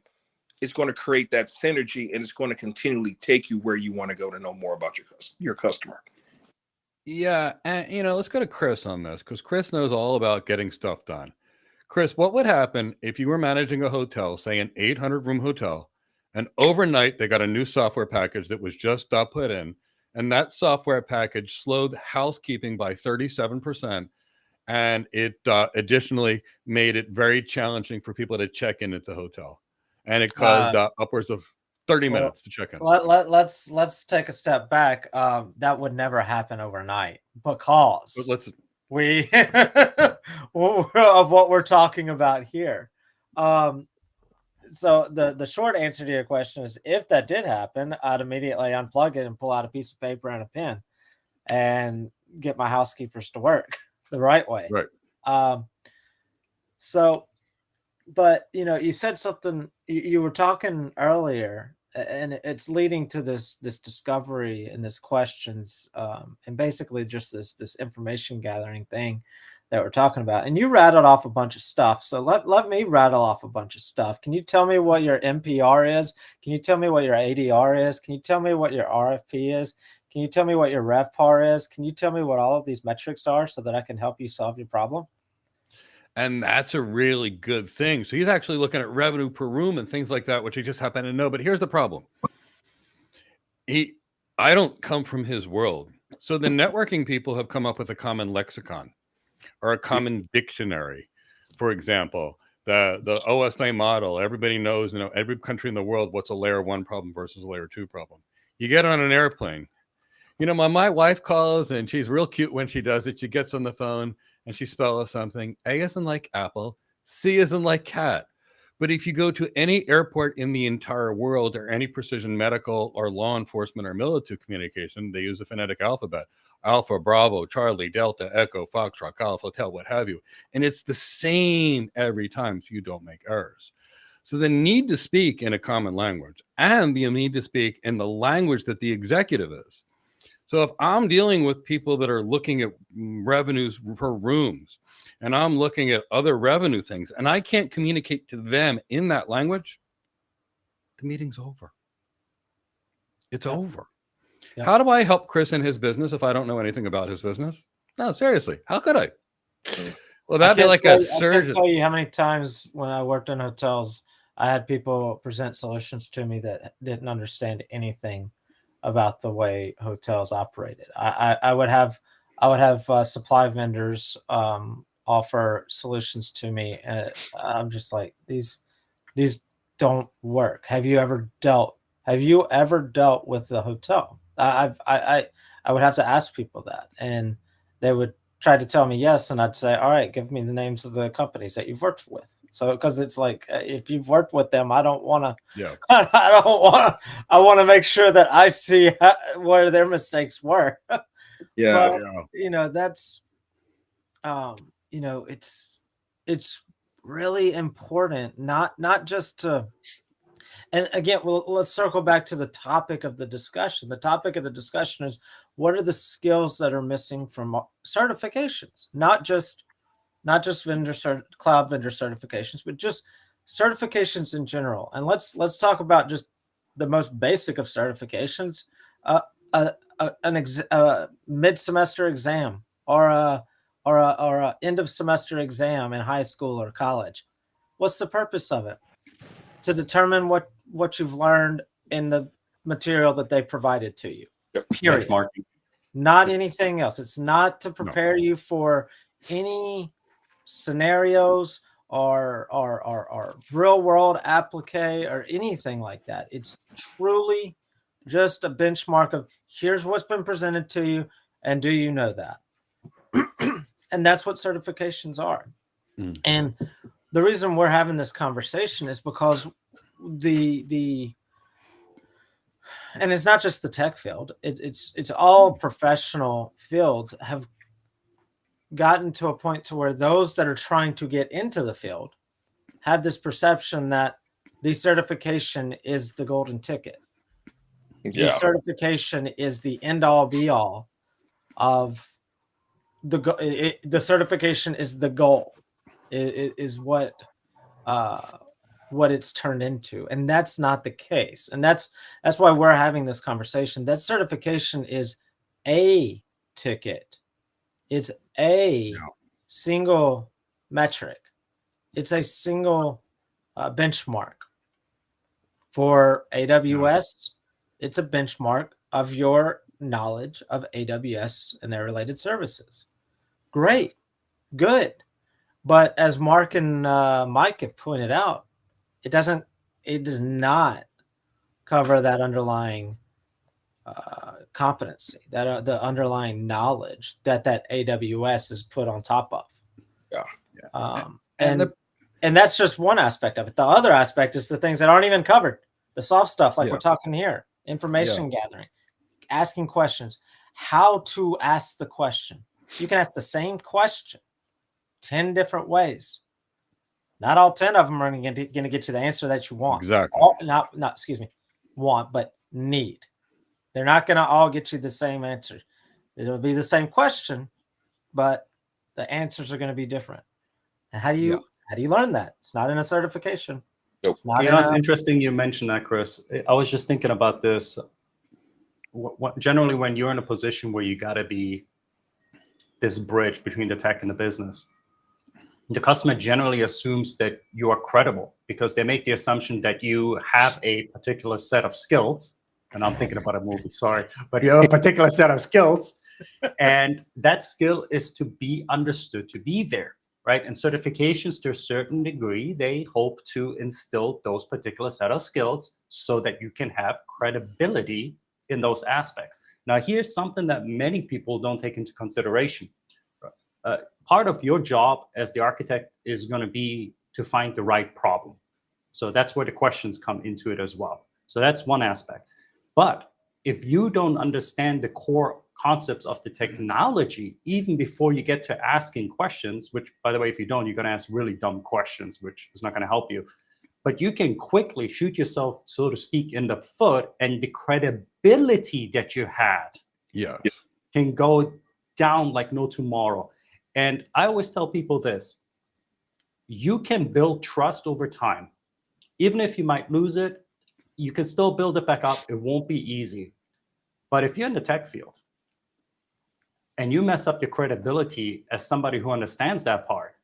it's going to create that synergy, and it's going to continually take you where you want to go to know more about your customer. Yeah, and let's go to Chris on this, because Chris knows all about getting stuff done. Chris, what would happen if you were managing a hotel, say an 800-room hotel, and overnight they got a new software package that was just put in, and that software package slowed housekeeping by 37%, and it additionally made it very challenging for people to check in at the hotel, and it caused upwards of 30 minutes to check in. Let's take a step back. That would never happen overnight because we of what we're talking about here. So the short answer to your question is, if that did happen, I'd immediately unplug it and pull out a piece of paper and a pen and get my housekeepers to work the right way. Right. So, but you said something. You were talking earlier, and it's leading to this discovery and this questions, and basically just this information gathering thing that we're talking about. And you rattled off a bunch of stuff. So let me rattle off a bunch of stuff. Can you tell me what your MPR is? Can you tell me what your ADR is? Can you tell me what your RFP is? Can you tell me what your RevPAR is? Can you tell me what all of these metrics are so that I can help you solve your problem? And that's a really good thing. So he's actually looking at revenue per room and things like that, which he just happened to know. But here's the problem. I don't come from his world. So the networking people have come up with a common lexicon or a common dictionary. For example, the OSA model, everybody knows, every country in the world, what's a layer 1 problem versus a layer 2 problem. You get on an airplane. My wife calls and she's real cute when she does it. She gets on the phone and she spells something. A isn't like apple, C isn't like cat. But if you go to any airport in the entire world or any precision medical or law enforcement or military communication, they use the phonetic alphabet. Alpha, Bravo, Charlie, Delta, Echo, Foxtrot, Golf, Hotel, what have you. And it's the same every time, so you don't make errors. So the need to speak in a common language and the need to speak in the language that the executive is. So if I'm dealing with people that are looking at revenues per rooms, and I'm looking at other revenue things, and I can't communicate to them in that language, the meeting's over. It's over. Yep. How do I help Chris in his business if I don't know anything about his business? No, seriously, how could I? Well, that'd be like a surgeon. I can't tell you how many times when I worked in hotels, I had people present solutions to me that didn't understand anything about the way hotels operated. I would have supply vendors offer solutions to me, and I'm just like, these don't work. Have you ever dealt with the hotel? I would have to ask people that, and they would try to tell me yes, and I'd say, all right, give me the names of the companies that you've worked with. So, because it's like, if you've worked with them, I don't want to. Yeah. I want to make sure that I see where their mistakes were. Yeah. But, that's, it's really important, not just to. And again, let's circle back to the topic of the discussion. The topic of the discussion is, what are the skills that are missing from certifications? Not just cloud vendor certifications, but just certifications in general. And let's talk about just the most basic of certifications: a mid-semester exam or a end of semester exam in high school or college. What's the purpose of it? To determine what you've learned in the material that they provided to you. Period. Benchmarking. Not anything else. It's not to prepare you for any scenarios or real world applique or anything like that. It's truly just a benchmark of, here's what's been presented to you, and do you know that? And that's what certifications are. And the reason we're having this conversation is because and it's not just the tech field, it's all professional fields have gotten to a point to where those that are trying to get into the field have this perception that the certification is the golden ticket. Yeah. The certification is the end all be all of the certification is the goal. It is what it's turned into, and that's not the case. And that's why we're having this conversation. That certification is a ticket. It's a single metric. It's a single benchmark. For AWS, it's a benchmark of your knowledge of AWS and their related services. Great, good. But as Mark and Mike have pointed out, it does not cover that underlying competency, that the underlying knowledge that AWS is put on top of. Yeah. And that's just one aspect of it. The other aspect is the things that aren't even covered, the soft stuff, like we're talking here, information gathering, asking questions, how to ask the question. You can ask the same question 10 different ways. Not all 10 of them are going to get you the answer that you want. Exactly. Want, but need. They're not going to all get you the same answer. It'll be the same question, but the answers are going to be different. And how do you learn that? It's not in a certification. It's interesting you mentioned that, Chris. I was just thinking about this. Generally, when you're in a position where you got to be this bridge between the tech and the business, the customer generally assumes that you are credible because they make the assumption that you have a particular set of skills. And I'm thinking about a movie, sorry, but you have a particular set of skills. And that skill is to be understood, to be there. Right? And certifications, to a certain degree, they hope to instill those particular set of skills so that you can have credibility in those aspects. Now, here's something that many people don't take into consideration. Part of your job as the architect is going to be to find the right problem. So that's where the questions come into it as well. So that's one aspect. But if you don't understand the core concepts of the technology, even before you get to asking questions, which, by the way, if you don't, you're going to ask really dumb questions, which is not going to help you. But you can quickly shoot yourself, so to speak, in the foot, and the credibility that you had can go down like no tomorrow. And I always tell people this: you can build trust over time. Even if you might lose it, you can still build it back up. It won't be easy. But if you're in the tech field and you mess up your credibility as somebody who understands that part,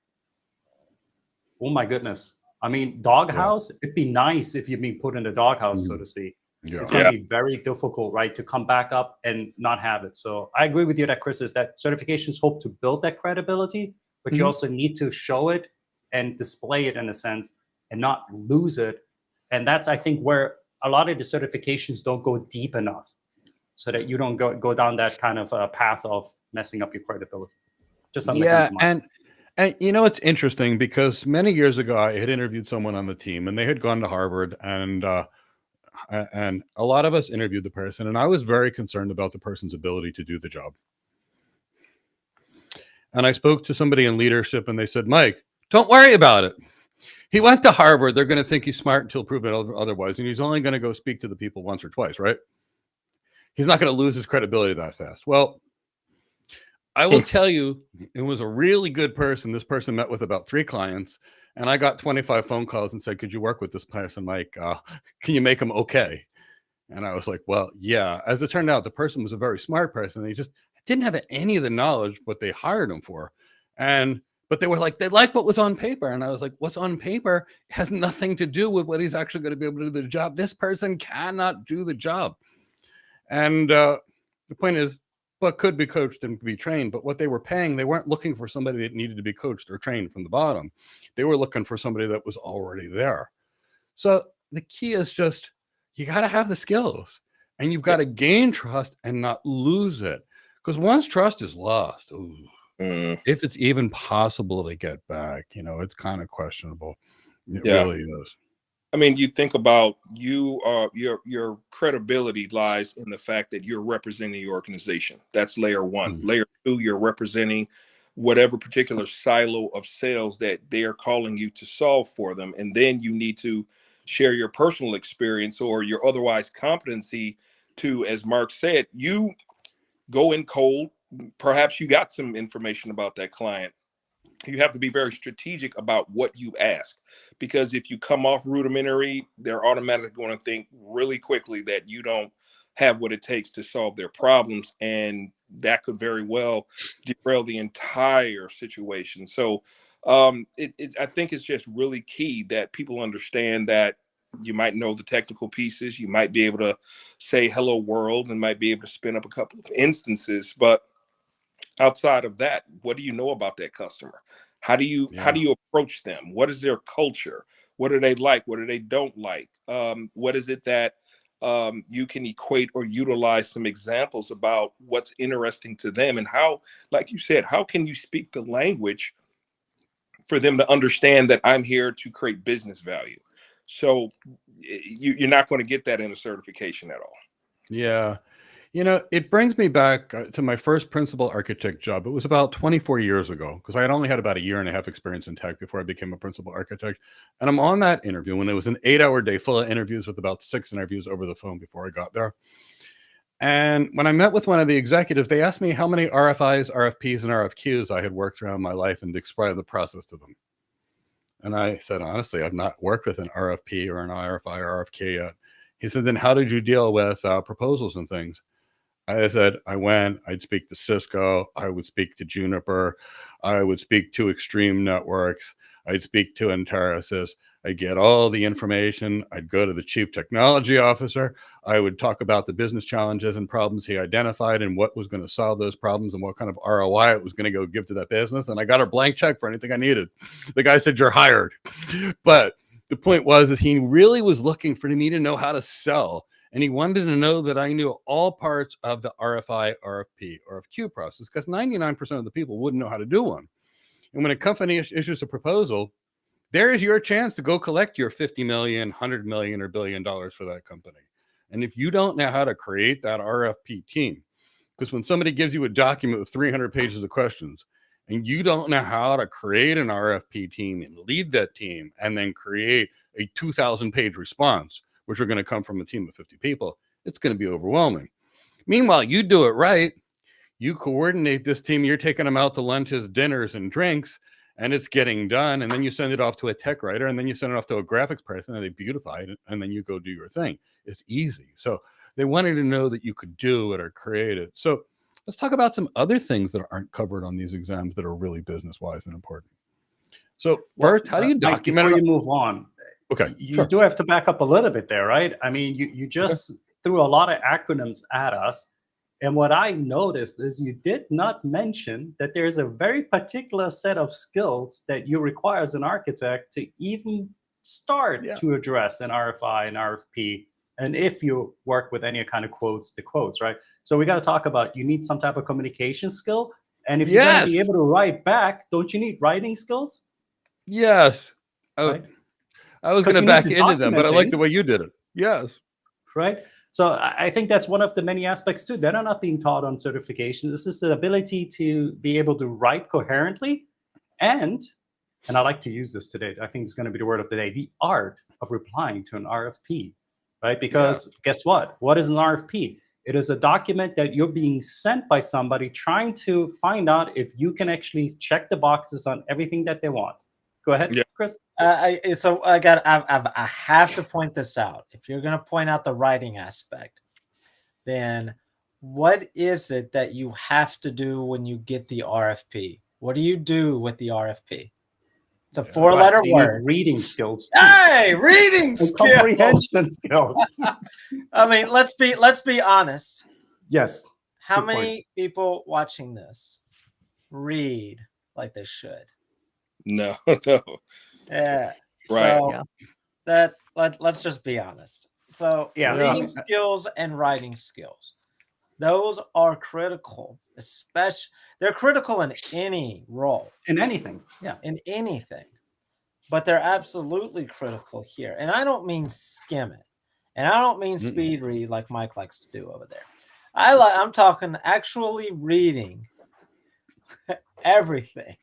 oh my goodness. I mean, doghouse, it'd be nice if you're being put in the doghouse, so to speak. It's going to be very difficult, right, to come back up and not have it. So I agree with you that, Chris, is that certifications hope to build that credibility, but you also need to show it and display it in a sense and not lose it. And that's, I think, where a lot of the certifications don't go deep enough, so that you don't go down that kind of path of messing up your credibility. Just something that comes to mind. And you know, it's interesting because many years ago I had interviewed someone on the team, and they had gone to Harvard, and a lot of us interviewed the person, and I was very concerned about the person's ability to do the job. And I spoke to somebody in leadership, and they said, Mike, don't worry about it. He went to Harvard. They're going to think he's smart until proven otherwise, and he's only going to go speak to the people once or twice, right? He's not going to lose his credibility that fast. Well, I will tell you, it was a really good person. This person met with about 3 clients, and I got 25 phone calls and said, could you work with this person? Like, can you make him okay? And I was like, well, yeah. As it turned out, the person was a very smart person. They just didn't have any of the knowledge what they hired him for. But they were like, they liked what was on paper. And I was like, what's on paper has nothing to do with what he's actually going to be able to do the job. This person cannot do the job. And the point is, but could be coached and be trained. But what they were paying, they weren't looking for somebody that needed to be coached or trained from the bottom. They were looking for somebody that was already there. So the key is just, you got to have the skills, and you've got to gain trust and not lose it. Because once trust is lost, if it's even possible to get back, you know, it's kind of questionable. It really is. I mean, you think about your credibility lies in the fact that you're representing the organization. That's layer 1. Layer 2, you're representing whatever particular silo of sales that they are calling you to solve for them. And then you need to share your personal experience or your otherwise competency to, as Mark said, you go in cold. Perhaps you got some information about that client. You have to be very strategic about what you ask, because if you come off rudimentary, they're automatically going to think really quickly that you don't have what it takes to solve their problems, and that could very well derail the entire situation. So I think it's just really key that people understand that you might know the technical pieces, you might be able to say hello world and might be able to spin up a couple of instances, but outside of that, what do you know about that customer? How do you approach them? What is their culture? What do they like? What do they don't like? What is it that you can equate or utilize some examples about what's interesting to them, and how, like you said, how can you speak the language for them to understand that I'm here to create business value? So you're not going to get that in a certification at all. Yeah. You know, it brings me back to my first principal architect job. It was about 24 years ago, because I had only had about a year and a half experience in tech before I became a principal architect. And I'm on that interview when it was an 8-hour day full of interviews, with about 6 interviews over the phone before I got there. And when I met with one of the executives, they asked me how many RFIs, RFPs, and RFQs I had worked throughout my life and described the process to them. And I said, honestly, I've not worked with an RFP or an RFI or RFQ yet. He said, then how did you deal with proposals and things? I said, I'd speak to Cisco, I would speak to Juniper, I would speak to Extreme Networks, I'd speak to Enterasys, I'd get all the information, I'd go to the chief technology officer, I would talk about the business challenges and problems he identified and what was going to solve those problems and what kind of ROI it was going to go give to that business. And I got a blank check for anything I needed. The guy said, you're hired. But the point was, is he really was looking for me to know how to sell. And he wanted to know that I knew all parts of the RFI, RFP, RFQ process, because 99% of the people wouldn't know how to do one. And when a company issues a proposal, there is your chance to go collect your 50 million, 100 million, or $1 billion for that company. And if you don't know how to create that RFP team, because when somebody gives you a document with 300 pages of questions, and you don't know how to create an RFP team and lead that team and then create a 2,000-page response, which are going to come from a team of 50 people, it's going to be overwhelming. Meanwhile, you do it right. You coordinate this team. You're taking them out to lunches, dinners, and drinks, and it's getting done. And then you send it off to a tech writer, and then you send it off to a graphics person, and they beautify it, and then you go do your thing. It's easy. So they wanted to know that you could do it or create it. So let's talk about some other things that aren't covered on these exams that are really business-wise and important. So first, how do you document? Before you move on, okay, you do have to back up a little bit there, right? I mean, you just threw a lot of acronyms at us. And what I noticed is you did not mention that there's a very particular set of skills that you require as an architect to even start to address an RFI, an RFP. And if you work with any kind of quotes, the quotes, right? So we got to talk about, you need some type of communication skill. And if you're going to be able to write back, don't you need writing skills? Yes. Right? I was going to back into them, but I like the way you did it. Yes. Right. So I think that's one of the many aspects too that are not being taught on certification. This is the ability to be able to write coherently, and I like to use this today, I think it's going to be the word of the day, the art of replying to an RFP, right? Because guess what? What is an RFP? It is a document that you're being sent by somebody trying to find out if you can actually check the boxes on everything that they want. Go ahead, Chris. I have to point this out. If you're going to point out the writing aspect, then what is it that you have to do when you get the RFP? What do you do with the RFP? It's a 4-letter word. Reading skills. Too. Hey, reading skills. Comprehension skills. I mean, let's be honest. Yes. How many people watching this read like they should? No. Yeah. Right. So let's just be honest. So reading skills and writing skills, those are critical, especially they're critical in any role. In anything. Yeah. In anything. But they're absolutely critical here. And I don't mean skim it. And I don't mean speed read like Mike likes to do over there. I'm talking actually reading everything.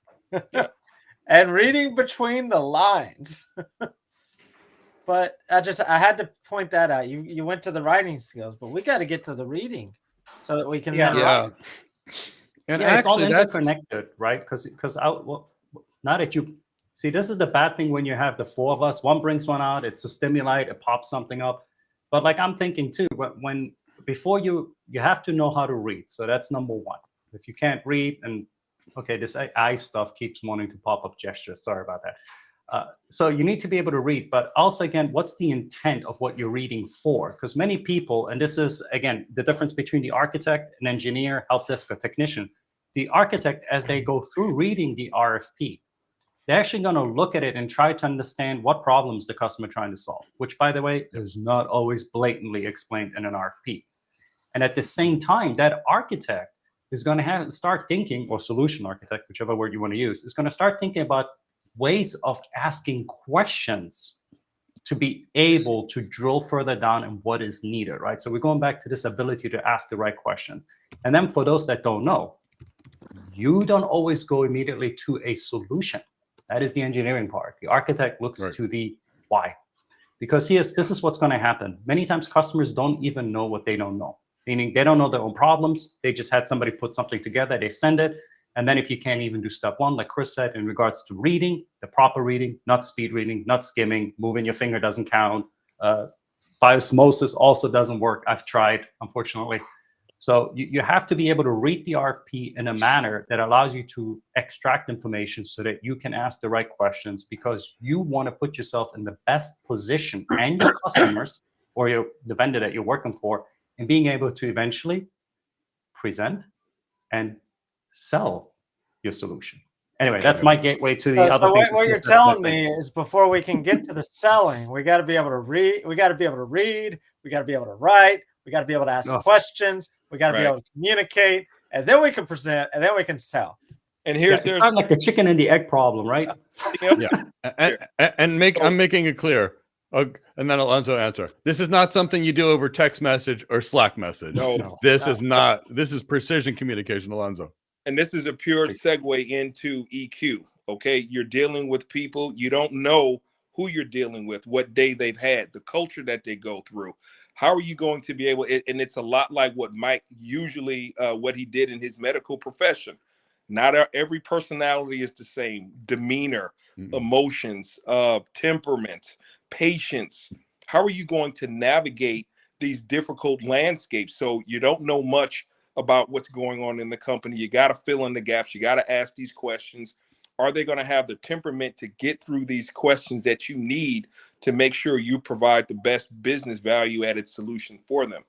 And reading between the lines. But I had to point that out. You went to the writing skills, but we got to get to the reading so that we can And actually, it's all interconnected, right? Because now that you see, this is the bad thing when you have the 4 of us. One brings one out, it's a stimuli, it pops something up. But like I'm thinking too, before you have to know how to read. So that's number 1. If you can't read, and Okay, this AI stuff keeps wanting to pop up gestures. Sorry about that. So you need to be able to read, but also, again, what's the intent of what you're reading for? Because many people, and this is, again, the difference between the architect, an engineer, help desk, a technician. The architect, as they go through reading the RFP, they're actually going to look at it and try to understand what problems the customer trying to solve, which, by the way, is not always blatantly explained in an RFP. And at the same time, that architect is going to start thinking, or solution architect, whichever word you want to use, is going to start thinking about ways of asking questions to be able to drill further down in what is needed, right? So we're going back to this ability to ask the right questions. And then for those that don't know, you don't always go immediately to a solution. That is the engineering part. The architect looks to the why. Because this is what's going to happen. Many times customers don't even know what they don't know. Meaning they don't know their own problems. They just had somebody put something together, they send it. And then if you can't even do step one, like Chris said, in regards to reading, the proper reading, not speed reading, not skimming, moving your finger doesn't count. By osmosis also doesn't work. I've tried, unfortunately. So you have to be able to read the RFP in a manner that allows you to extract information so that you can ask the right questions, because you want to put yourself in the best position, and your customers or the vendor that you're working for, in being able to eventually present and sell your solution. Anyway, that's my gateway to the other things. So what you're telling me is, before we can get to the selling, we got to be able to read. We got to be able to read. We got to be able to write. We got to be able to ask questions. We got to be able to communicate, and then we can present, and then we can sell. And here's it's not like the chicken and the egg problem, right? I'm making it clear. And then Alonso answer. This is not something you do over text message or Slack message. No. This is not. This is precision communication, Alonso. And this is a pure segue into EQ. Okay, you're dealing with people. You don't know who you're dealing with, what day they've had, the culture that they go through. How are you going to be able? And it's a lot like what Mike usually what he did in his medical profession. Not every personality is the same. Demeanor, emotions, temperament, patience. How are you going to navigate these difficult landscapes? So you don't know much about what's going on in the company. You got to fill in the gaps. You got to ask these questions. Are they going to have the temperament to get through these questions that you need to make sure you provide the best business value added solution for them?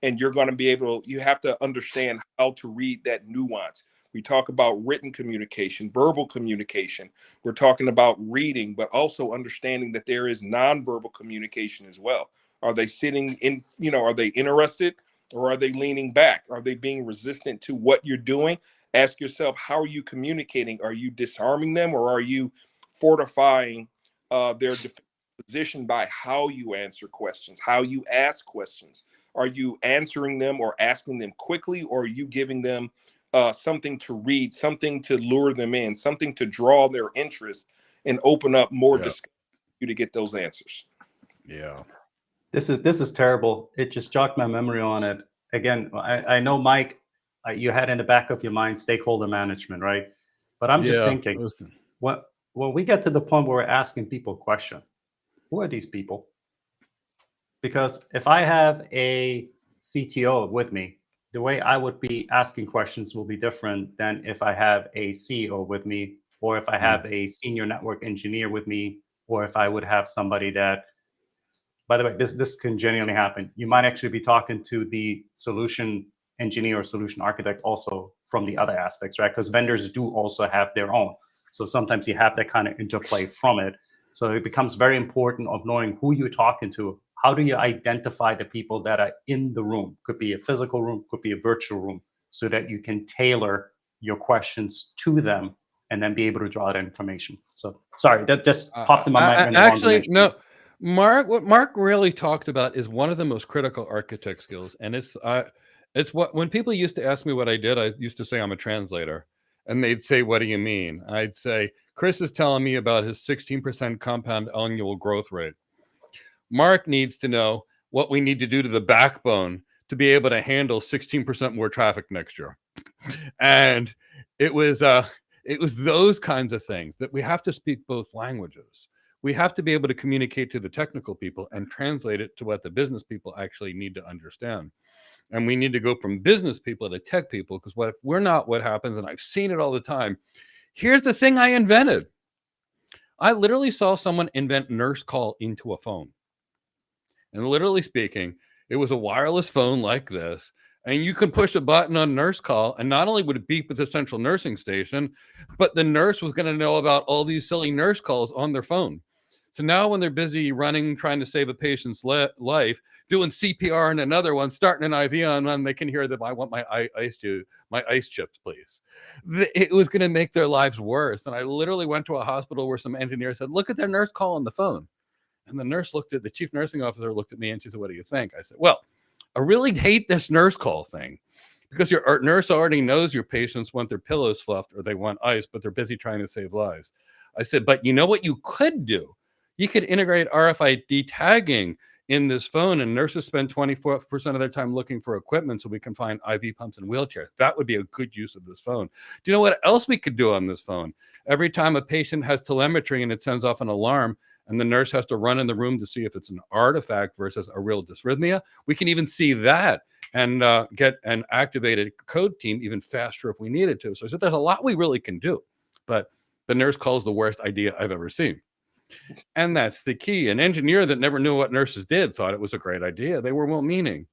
And you're going to be able, you have to understand how to read that nuance. We talk about written communication, verbal communication. We're talking about reading, but also understanding that there is nonverbal communication as well. Are they sitting in, are they interested, or are they leaning back? Are they being resistant to what you're doing? Ask yourself, how are you communicating? Are you disarming them, or are you fortifying their position by how you answer questions, how you ask questions? Are you answering them or asking them quickly, or are you giving them something to read, something to lure them in, something to draw their interest and open up more discussion for you to get those answers? Yeah. This is terrible. It just jogged my memory on it. Again, I know, Mike, you had in the back of your mind stakeholder management, right? But I'm just thinking, when we get to the point where we're asking people a question, who are these people? Because if I have a CTO with me, the way I would be asking questions will be different than if I have a CEO with me, or if I have a senior network engineer with me, or if I would have somebody that, by the way, this can genuinely happen. You might actually be talking to the solution engineer or solution architect also from the other aspects, right? Because vendors do also have their own. So sometimes you have that kind of interplay from it. So it becomes very important of knowing who you're talking to. How do you identify the people that are in the room? Could be a physical room, could be a virtual room, so that you can tailor your questions to them and then be able to draw that information. So sorry, that just popped in my mind. Actually, no. What Mark really talked about is one of the most critical architect skills, and it's what, when people used to ask me what I did, I used to say I'm a translator, and they'd say, "What do you mean?" I'd say, "Chris is telling me about his 16% compound annual growth rate. Mark needs to know what we need to do to the backbone to be able to handle 16% more traffic next year." And it was those kinds of things that we have to speak both languages. We have to be able to communicate to the technical people and translate it to what the business people actually need to understand. And we need to go from business people to tech people, because what if we're not, what happens, and I've seen it all the time. Here's the thing I invented. I literally saw someone invent nurse call into a phone. And literally speaking, it was a wireless phone like this. And you could push a button on nurse call, and not only would it beep at the central nursing station, but the nurse was going to know about all these silly nurse calls on their phone. So now when they're busy running, trying to save a patient's life, doing CPR and another one, starting an IV on one, they can hear that I want my ice chips, please. It was going to make their lives worse. And I literally went to a hospital where some engineer said, look at their nurse call on the phone. And the chief nursing officer looked at me and she said, what do you think? I said, well, I really hate this nurse call thing, because your nurse already knows your patients want their pillows fluffed or they want ice, but they're busy trying to save lives. I said, but you know what you could do? You could integrate RFID tagging in this phone, and nurses spend 24% of their time looking for equipment so we can find IV pumps and wheelchairs. That would be a good use of this phone. Do you know what else we could do on this phone? Every time a patient has telemetry and it sends off an alarm, and the nurse has to run in the room to see if it's an artifact versus a real dysrhythmia, we can even see that and get an activated code team even faster if we needed to. So I said, there's a lot we really can do, but the nurse call is the worst idea I've ever seen. And that's the key. An engineer that never knew what nurses did thought it was a great idea. They were well-meaning.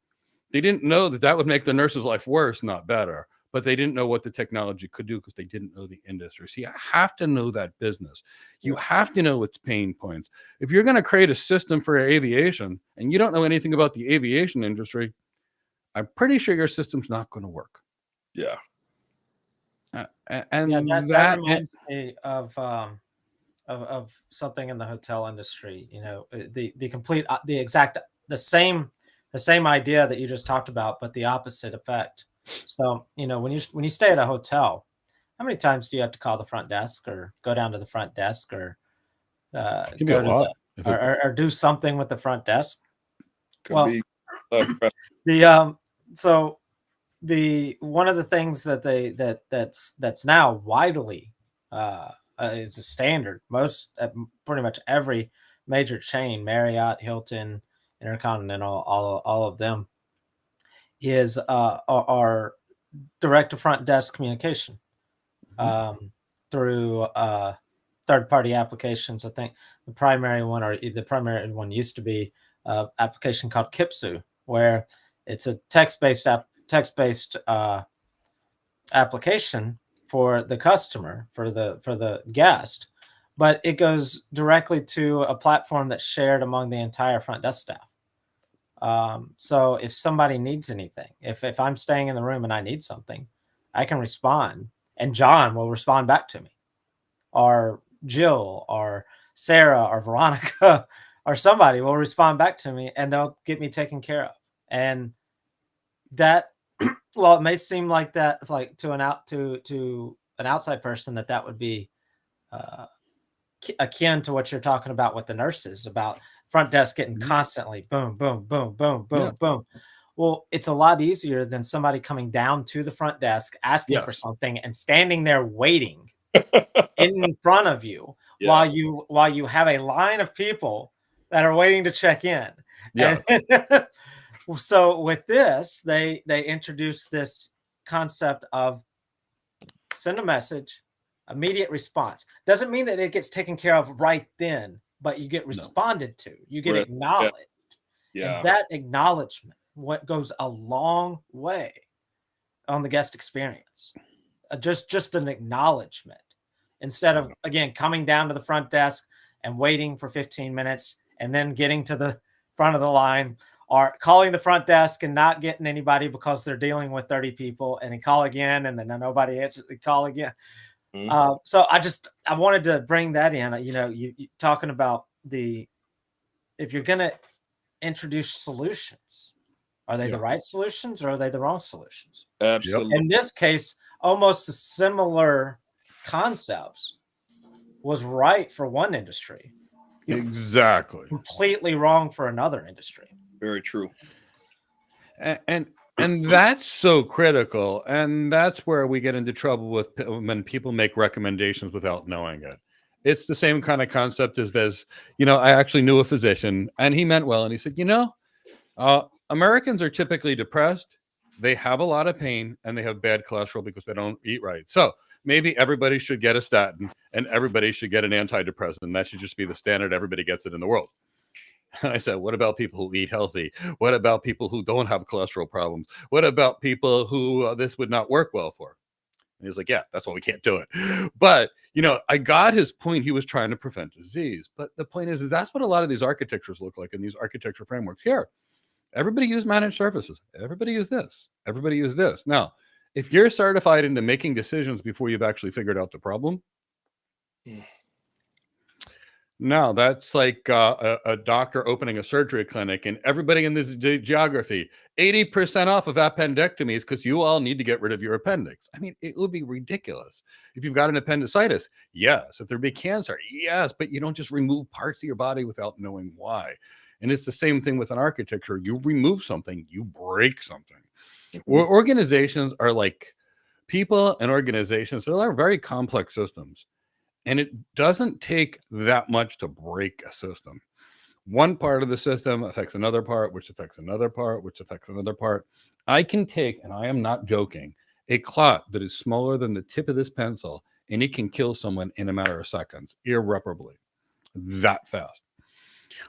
They didn't know that that would make the nurse's life worse, not better. But they didn't know what the technology could do because they didn't know the industry. So you have to know that business. You have to know its pain points. If you're going to create a system for aviation and you don't know anything about the aviation industry, I'm pretty sure your system's not going to work. Yeah. And that reminds me of something in the hotel industry. You know, the same idea that you just talked about, but the opposite effect. So, you know, when you stay at a hotel, how many times do you have to call the front desk or go down to the front desk or or do something with the front desk? So one of the things that that's now widely it's a standard. Pretty much every major chain, Marriott, Hilton, Intercontinental, all of them, is our direct to front desk communication through third-party applications. I think the primary one used to be an application called Kipsu, where it's a text-based application for the customer, for the guest, but it goes directly to a platform that's shared among the entire front desk staff. So if somebody needs anything, if I'm staying in the room and I need something, I can respond, and John will respond back to me, or Jill, or Sarah, or Veronica, or somebody will respond back to me, and they'll get me taken care of. And that, well, it may seem like that, like to an outside person, that would be akin to what you're talking about with the nurses, about front desk getting constantly boom, boom, boom, boom, boom, boom. Well, it's a lot easier than somebody coming down to the front desk asking for something and standing there waiting in front of you while you have a line of people that are waiting to check in. Yeah. And so with this, they introduced this concept of send a message, immediate response. Doesn't mean that it gets taken care of right then, but you get responded to, you get acknowledged. Yeah. And that acknowledgement goes a long way on the guest experience. Just an acknowledgement, instead of, again, coming down to the front desk and waiting for 15 minutes and then getting to the front of the line, or calling the front desk and not getting anybody because they're dealing with 30 people, and then call again and then nobody answers the call again. So I wanted to bring that in. You know, you talking about if you're going to introduce solutions, are they the right solutions or are they the wrong solutions? Absolutely. In this case, almost the similar concepts was right for one industry. Exactly. Completely wrong for another industry. Very true. And that's so critical. And that's where we get into trouble with when people make recommendations without knowing it. It's the same kind of concept as this. You know, I actually knew a physician, and he meant well. And he said, Americans are typically depressed they have a lot of pain and they have bad cholesterol because they don't eat right. So maybe everybody should get a statin and everybody should get an antidepressant. And that should just be the standard. Everybody gets it in the world. And I said, what about people who eat healthy? What about people who don't have cholesterol problems? What about people who this would not work well for? And he was like, yeah, that's why we can't do it. But, I got his point. He was trying to prevent disease. But the point is that's what a lot of these architectures look like in these architecture frameworks. Here, everybody use managed services. Everybody use this. Everybody use this. Now, if you're certified into making decisions before you've actually figured out the problem, no, that's like a doctor opening a surgery clinic and everybody in this geography, 80% off of appendectomies because you all need to get rid of your appendix. I mean, it would be ridiculous. If you've got an appendicitis, yes. If there be cancer, yes. But you don't just remove parts of your body without knowing why. And it's the same thing with an architecture. You remove something, you break something. Organizations are like people and organizations. They're very complex systems. And it doesn't take that much to break a system. One part of the system affects another part, which affects another part, which affects another part. I can take, and I am not joking, a clot that is smaller than the tip of this pencil, and it can kill someone in a matter of seconds, irreparably, that fast.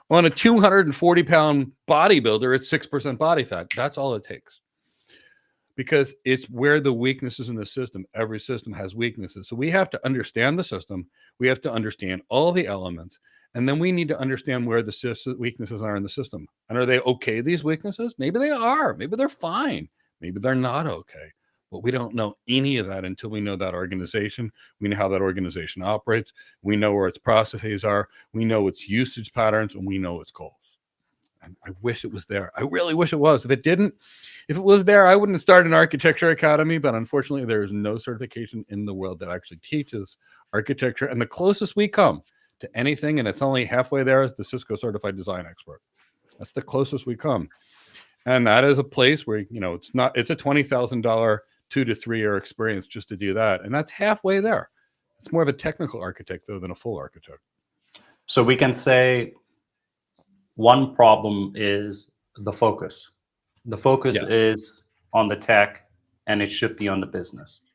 On a 240-pound bodybuilder, it's 6% body fat. That's all it takes. Because it's where the weaknesses in the system. Every system has weaknesses. So we have to understand the system. We have to understand all the elements. And then we need to understand where the weaknesses are in the system. And are they okay, these weaknesses? Maybe they are. Maybe they're fine. Maybe they're not okay. But we don't know any of that until we know that organization. We know how that organization operates. We know where its processes are. We know its usage patterns, and we know its goals. I wish it was there. I really wish it was. If it was there, I wouldn't start an architecture academy, but unfortunately there is no certification in the world that actually teaches architecture. And the closest we come to anything, and it's only halfway there, is the Cisco certified design expert. That's the closest we come. And that is a place where, it's a $20,000, 2 to 3 year experience just to do that. And that's halfway there. It's more of a technical architect though than a full architect. So we can say, one problem is the focus. The focus is on the tech, and it should be on the business.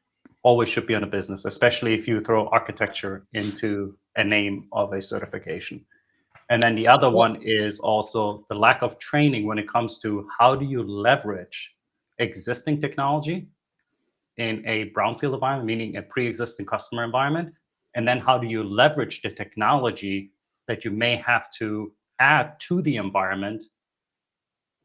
Always should be on the business, especially if you throw architecture into a name of a certification. And then the other one is also the lack of training when it comes to how do you leverage existing technology in a brownfield environment, meaning a pre-existing customer environment, and then how do you leverage the technology that you may have to add to the environment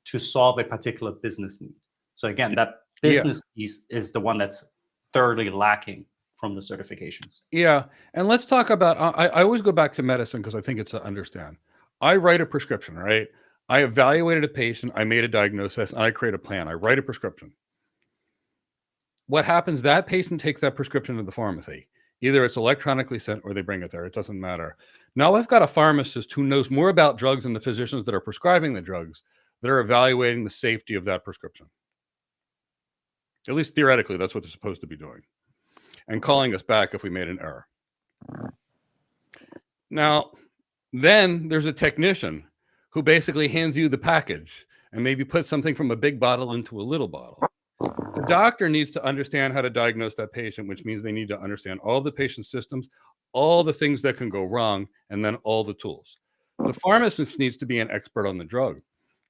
to solve a particular business need. So again, that business piece is the one that's thoroughly lacking from the certifications. Yeah. And let's talk about, I always go back to medicine because I think it's to understand. I write a prescription, right? I evaluated a patient, I made a diagnosis, and I create a plan. I write a prescription. What happens, that patient takes that prescription to the pharmacy. Either it's electronically sent or they bring it there. It doesn't matter. Now I've got a pharmacist who knows more about drugs than the physicians that are prescribing the drugs that are evaluating the safety of that prescription. At least theoretically, that's what they're supposed to be doing. And calling us back if we made an error. Now, then there's a technician who basically hands you the package and maybe puts something from a big bottle into a little bottle. The doctor needs to understand how to diagnose that patient, which means they need to understand all the patient's systems, all the things that can go wrong, and then all the tools. The pharmacist needs to be an expert on the drug.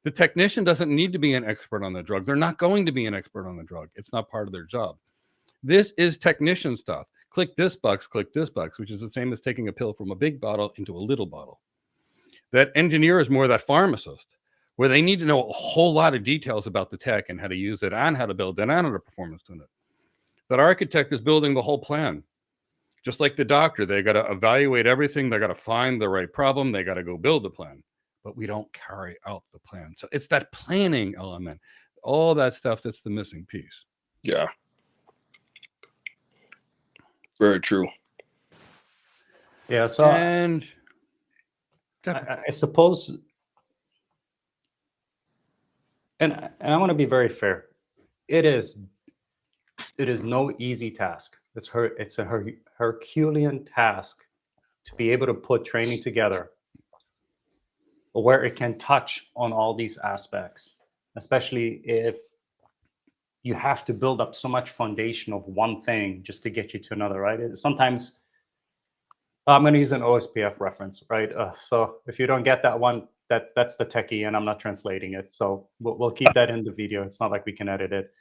The technician doesn't need to be an expert on the drug. They're not going to be an expert on the drug. It's not part of their job. This is technician stuff. Click this box, which is the same as taking a pill from a big bottle into a little bottle. That engineer is more that pharmacist, where they need to know a whole lot of details about the tech and how to use it and how to build it and how to performance tune it. That architect is building the whole plan. Just like the doctor, they got to evaluate everything. They got to find the right problem. They got to go build the plan. But we don't carry out the plan. So it's that planning element, all that stuff that's the missing piece. Yeah. Very true. Yeah. So and I suppose, and I want to be very fair. It is no easy task. It's a Herculean task to be able to put training together where it can touch on all these aspects, especially if you have to build up so much foundation of one thing just to get you to another, right? Sometimes I'm going to use an OSPF reference, right? So if you don't get that one, that's the techie, and I'm not translating it. So we'll keep that in the video. It's not like we can edit it.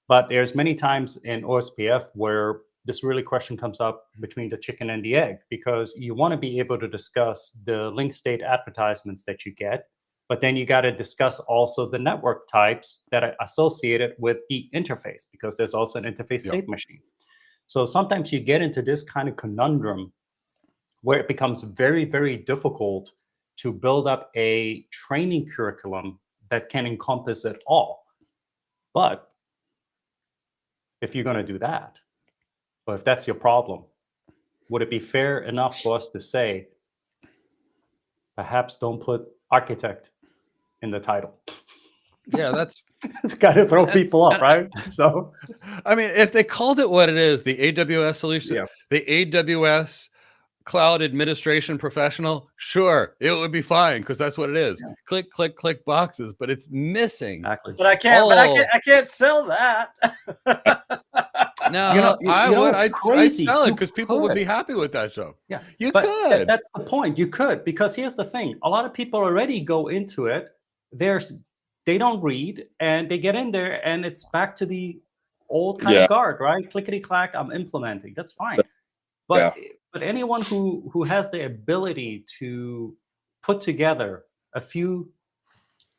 But there's many times in OSPF where this really question comes up between the chicken and the egg, because you want to be able to discuss the link state advertisements that you get, but then you got to discuss also the network types that are associated with the interface, because there's also an interface state machine. So sometimes you get into this kind of conundrum where it becomes very, very difficult to build up a training curriculum that can encompass it all. But if you're going to do that, or if that's your problem, would it be fair enough for us to say, perhaps don't put architect in the title? Yeah, that's it's got to throw people off, right? So, I mean, if they called it what it is, the AWS solution, the AWS Cloud Administration Professional, sure, it would be fine, because that's what it is. Click, click, click boxes, but it's missing. Exactly. But I can't. But I can't sell that. No, I'd crazy. sell it because people would be happy with that show. Yeah, you but could. That's the point. You could, because here's the thing: a lot of people already go into it. They don't read, and they get in there, and it's back to the old kind of guard, right? Clickety clack. I'm implementing. That's fine. But anyone who has the ability to put together a few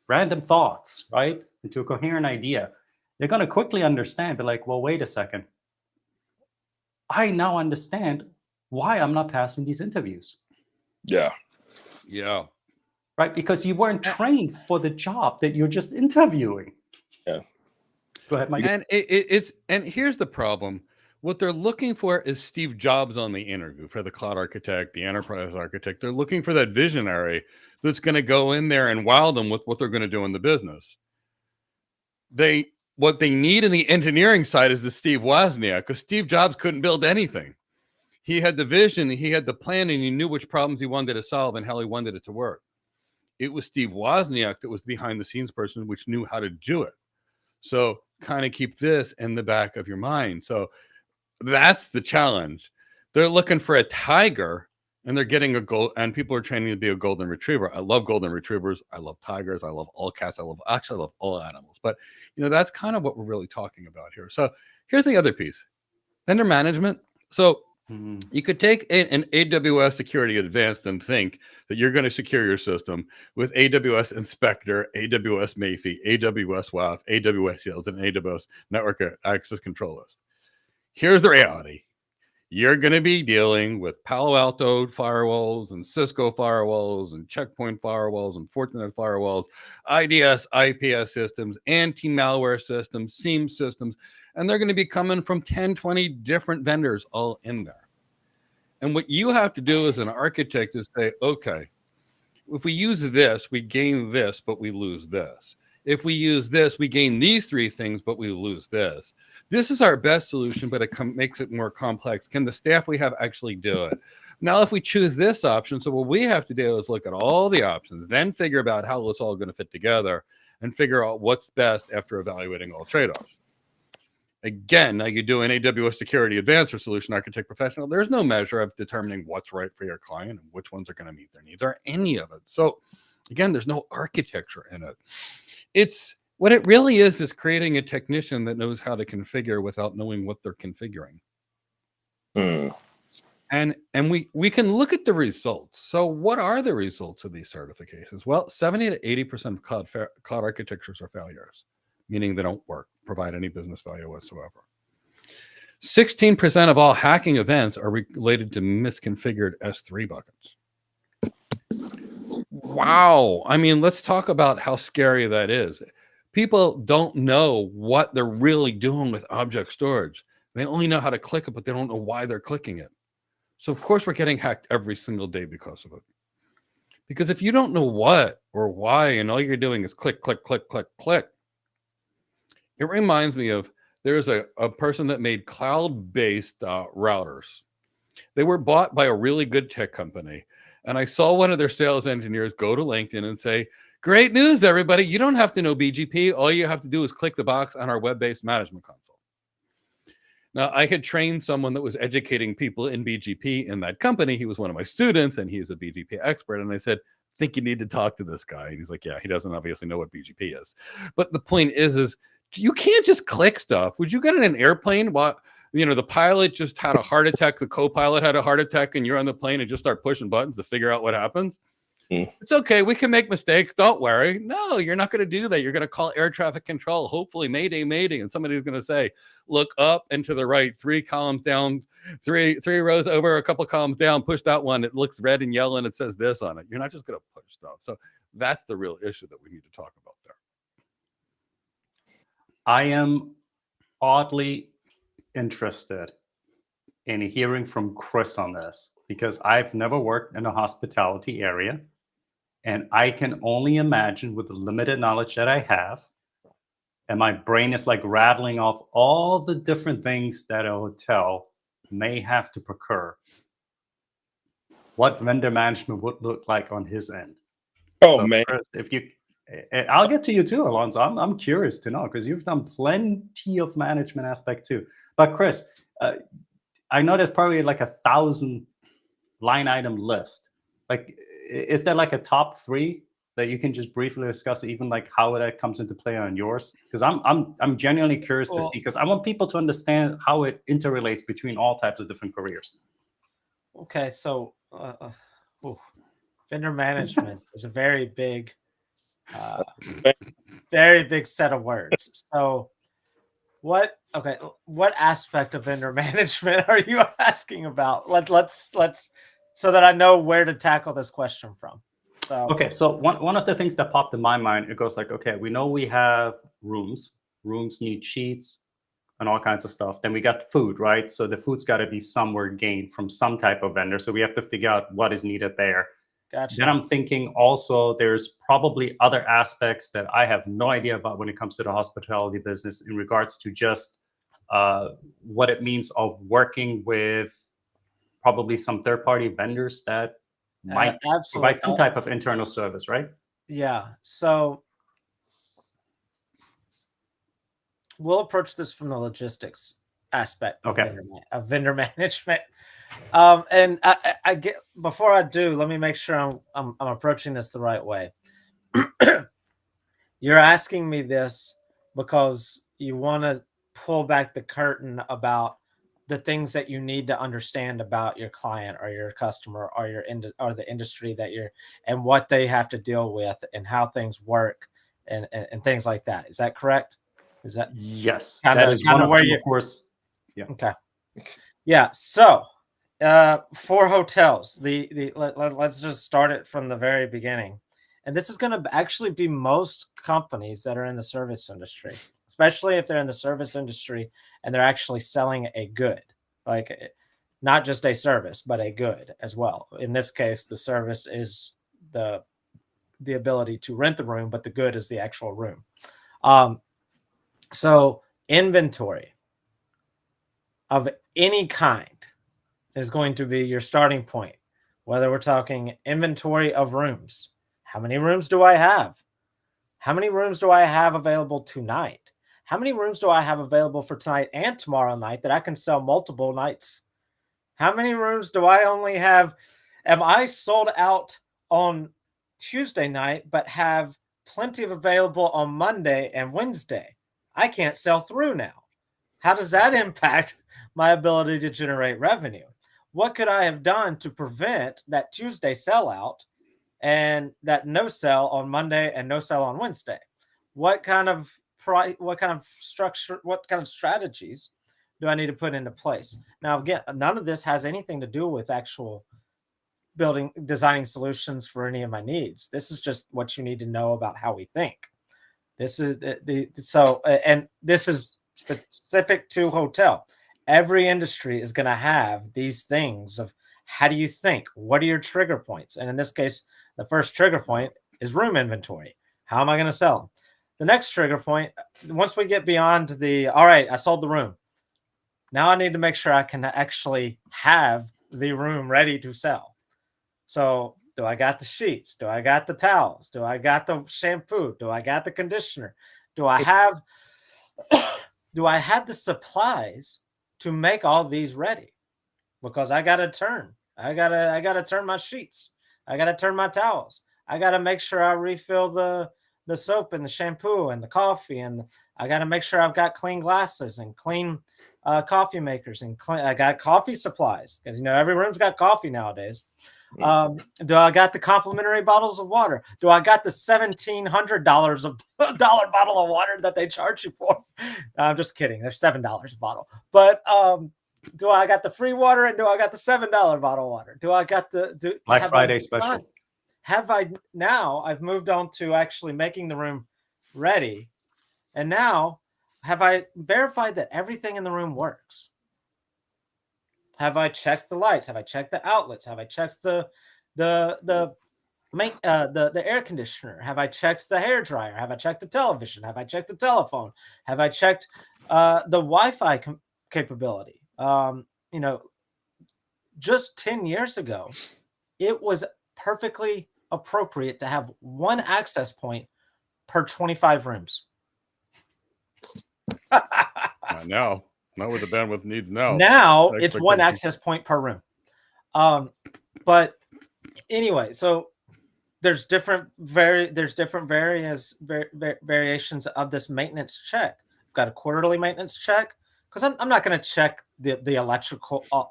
random thoughts, right, into a coherent idea, they're going to quickly understand. Be like, well, wait a second. I now understand why I'm not passing these interviews. Yeah. Right, because you weren't trained for the job that you're just interviewing. Yeah. Go ahead, Mike. And and here's the problem. What they're looking for is Steve Jobs on the interview for the cloud architect, the enterprise architect. They're looking for that visionary that's going to go in there and wow them with what they're going to do in the business. What they need in the engineering side is the Steve Wozniak, because Steve Jobs couldn't build anything. He had the vision, he had the plan, and he knew which problems he wanted to solve and how he wanted it to work. It was Steve Wozniak that was the behind the scenes person, which knew how to do it. So kind of keep this in the back of your mind. So that's the challenge. They're looking for a tiger, and they're getting a gold, and people are training to be a golden retriever. I love golden retrievers. I love tigers. I love all cats. I love all animals. But that's kind of what we're really talking about here. So here's the other piece: vendor management. So you could take an AWS Security Advanced and think that you're going to secure your system with AWS Inspector, AWS Mayfie, AWS WAF, AWS Shields, and AWS Network Access Control List. Here's the reality. You're going to be dealing with Palo Alto firewalls and Cisco firewalls and Checkpoint firewalls and Fortinet firewalls, IDS, IPS systems, anti-malware systems, SIEM systems, and they're going to be coming from 10, 20 different vendors all in there. And what you have to do as an architect is say, okay, if we use this, we gain this, but we lose this. If we use this, we gain these three things, but we lose this. This is our best solution, but it makes it more complex. Can the staff we have actually do it? Now, if we choose this option, so what we have to do is look at all the options, then figure out how it's all going to fit together and figure out what's best after evaluating all trade-offs. Again, now you do an AWS Security Advanced or Solution Architect Professional. There's no measure of determining what's right for your client and which ones are going to meet their needs or any of it. So again, there's no architecture in it. It's what it really is creating a technician that knows how to configure without knowing what they're configuring. And we can look at the results. So what are the results of these certifications? Well, 70 to 80% of cloud architectures are failures, meaning they don't provide any business value whatsoever. 16% of all hacking events are related to misconfigured S3 buckets. Wow. I mean, let's talk about how scary that is. People don't know what they're really doing with object storage. They only know how to click it, but they don't know why they're clicking it. So of course we're getting hacked every single day because of it. Because if you don't know what or why, and all you're doing is click, click, click, click, click, it reminds me of there's a person that made cloud-based routers. They were bought by a really good tech company. And I saw one of their sales engineers go to LinkedIn and say, Great news, everybody. You don't have to know BGP. All you have to do is click the box on our web-based management console. Now, I had trained someone that was educating people in BGP in that company. He was one of my students, and he's a BGP expert. And I said, I think you need to talk to this guy. And he's like, yeah, he doesn't obviously know what BGP is. But the point is you can't just click stuff. Would you get in an airplane while, the pilot just had a heart attack, the co-pilot had a heart attack, and you're on the plane and just start pushing buttons to figure out what happens? It's okay. We can make mistakes. Don't worry. No, you're not going to do that. You're going to call air traffic control. Hopefully, Mayday, Mayday. And somebody's going to say, look up and to the right, 3 columns down, three rows over, a couple columns down, push that one. It looks red and yellow and it says this on it. You're not just going to push stuff. So that's the real issue that we need to talk about there. I am oddly interested in hearing from Chris on this because I've never worked in a hospitality area. And I can only imagine with the limited knowledge that I have, and my brain is like rattling off all the different things that a hotel may have to procure, what vendor management would look like on his end. Man. Chris, I'll get to you too, Alonso. I'm curious to know because you've done plenty of management aspect too. But Chris, I know there's probably like 1,000 line item list. Like, is there like a top 3 that you can just briefly discuss, even like how that comes into play on yours? Because I'm genuinely curious to see, because I want people to understand how it interrelates between all types of different careers. Okay, so vendor management is a very big set of words. So what aspect of vendor management are you asking about? Let's so that I know where to tackle this question from. Okay, so one of the things that popped in my mind, it goes like, okay, we know we have rooms need sheets and all kinds of stuff. Then we got food, right? So the food's got to be somewhere gained from some type of vendor. So we have to figure out what is needed there. Gotcha. Then I'm thinking also there's probably other aspects that I have no idea about when it comes to the hospitality business in regards to just what it means of working with probably some third-party vendors that might provide some type of internal service, right? Yeah. So we'll approach this from the logistics aspect of vendor management. And I get, before I do, let me make sure I'm approaching this the right way. You're asking me this because you want to pull back the curtain about the things that you need to understand about your client or your customer or or the industry that you're, and what they have to deal with and how things work and things like that. Is that correct? Is that? Yes. That is one of them, of course. Yeah. Okay. Yeah. So for hotels, let's just start it from the very beginning. And this is going to actually be most companies that are in the service industry, especially if they're in the service industry and they're actually selling a good, like not just a service, but a good as well. In this case, the service is the ability to rent the room, but the good is the actual room. So inventory of any kind is going to be your starting point, whether we're talking inventory of rooms. How many rooms do I have? How many rooms do I have available tonight? How many rooms do I have available for tonight and tomorrow night that I can sell multiple nights? How many rooms do I only have? Am I sold out on Tuesday night, but have plenty of available on Monday and Wednesday? I can't sell through now. How does that impact my ability to generate revenue? What could I have done to prevent that Tuesday sellout and that no sell on Monday and no sell on Wednesday? What kind of structure, what kind of strategies do I need to put into place? Now, again, none of this has anything to do with actual designing solutions for any of my needs. This is just what you need to know about how we think. This is and this is specific to hotel. Every industry is going to have these things of how do you think? What are your trigger points? And in this case, the first trigger point is room inventory. How am I going to sell them? The next trigger point, once we get beyond all right, I sold the room. Now I need to make sure I can actually have the room ready to sell. So Do I got the sheets? Do I got the towels? Do I got the shampoo? Do I got the conditioner? Do I have the supplies to make all these ready? Because I gotta turn. I gotta turn my sheets. I gotta turn my towels. I gotta make sure I refill the soap and the shampoo and the coffee, and I gotta make sure I've got clean glasses and clean coffee makers, and I got coffee supplies, because every room's got coffee nowadays. Do I got the complimentary bottles of water? Do I got the $1,700 of dollar bottle of water that they charge you for? I'm just kidding. They're $7 a bottle. But do I got the free water, and do I got the $7 bottle of water? Do I got the Black Friday special? I've moved on to actually making the room ready, and now have I verified that everything in the room works? Have I checked the lights? Have I checked the outlets? Have I checked the air conditioner? Have I checked the hair dryer? Have I checked the television? Have I checked the telephone? Have I checked the Wi-Fi capability? Just 10 years ago, it was perfectly appropriate to have one access point per 25 rooms. Now, not with the bandwidth needs now. Now it's one access point per room. But anyway, so there's different variations of this maintenance check. I've got a quarterly maintenance check, because I'm not going to check the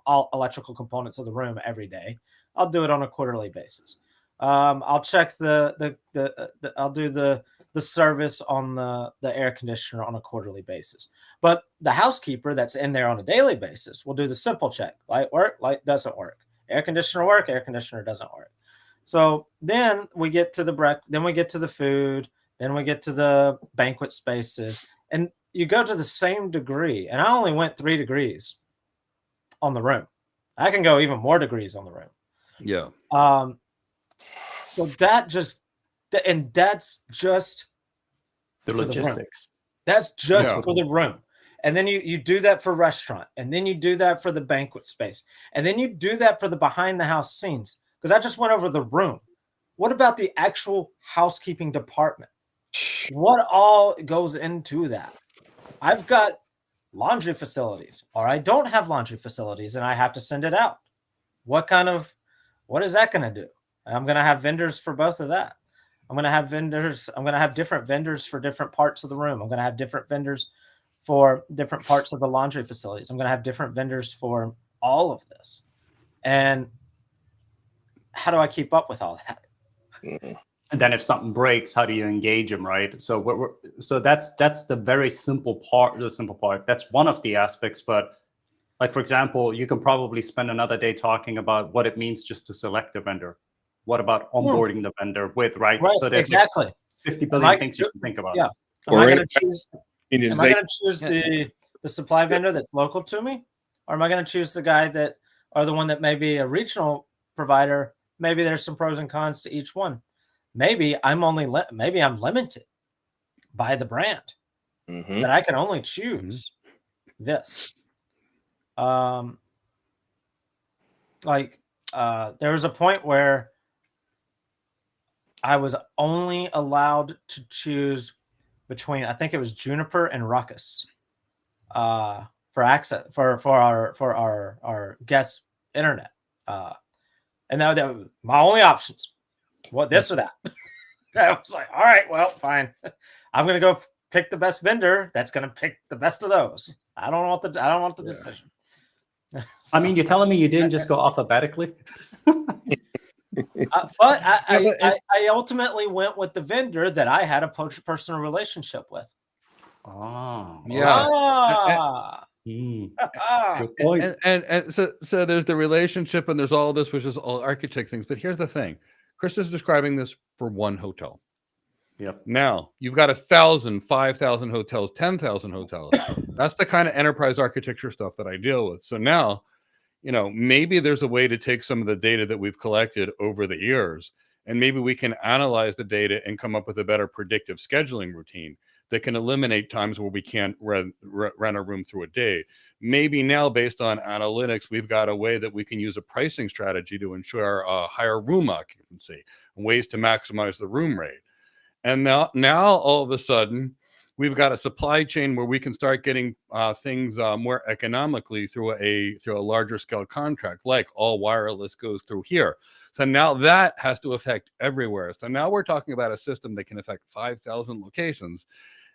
all electrical components of the room every day. I'll do it on a quarterly basis. I'll check I'll do the service on the air conditioner on a quarterly basis. But the housekeeper that's in there on a daily basis will do the simple check. Light work, light doesn't work. Air conditioner work, air conditioner doesn't work. So then we get to then we get to the food, then we get to the banquet spaces, and you go to the same degree. And I only went 3 degrees on the room. I can go even more degrees on the room. Yeah. So that's just the logistics. That's just for the room. And then you do that for restaurant, and then you do that for the banquet space, and then you do that for the behind the house scenes. Because I just went over the room. What about the actual housekeeping department? What all goes into that? I've got laundry facilities, or I don't have laundry facilities, and I have to send it out. What is that going to do? I'm going to have vendors for both of that. I'm going to have different vendors for different parts of the room. I'm going to have different vendors for different parts of the laundry facilities. I'm going to have different vendors for all of this. And how do I keep up with all that? And then if something breaks, how do you engage them, right? So that's the very simple part. That's one of the aspects. But like, for example, you can probably spend another day talking about what it means just to select a vendor. What about onboarding the vendor with, right? So there's exactly 50 billion things you can think about. Yeah. Am I going to choose the supply vendor that's local to me? Or am I going to choose the guy or the one that may be a regional provider? Maybe there's some pros and cons to each one. Maybe I'm limited by the brand, that I can only choose this. There was a point where I was only allowed to choose between, I think it was Juniper and Ruckus, for access for our guest internet. And that was my only options. What, this or that? I was like, all right, well, fine. I'm gonna go pick the best vendor that's gonna pick the best of those. I don't want the decision. I mean, you're telling me you didn't just go alphabetically? But I ultimately went with the vendor that I had a personal relationship with. Oh, yeah. Good point. And so there's the relationship, and there's all this, which is all architect things. But here's the thing: Chris is describing this for one hotel. Yep. Now you've got 1,000, 5,000 hotels, 10,000 hotels. That's the kind of enterprise architecture stuff that I deal with. So now, maybe there's a way to take some of the data that we've collected over the years, and maybe we can analyze the data and come up with a better predictive scheduling routine. that can eliminate times where we can't rent a room through a day. Maybe now, based on analytics, we've got a way that we can use a pricing strategy to ensure higher room occupancy and ways to maximize the room rate. And now all of a sudden, we've got a supply chain where we can start getting things more economically through a larger scale contract, like all wireless goes through here. So now that has to affect everywhere. So now we're talking about a system that can affect 5,000 locations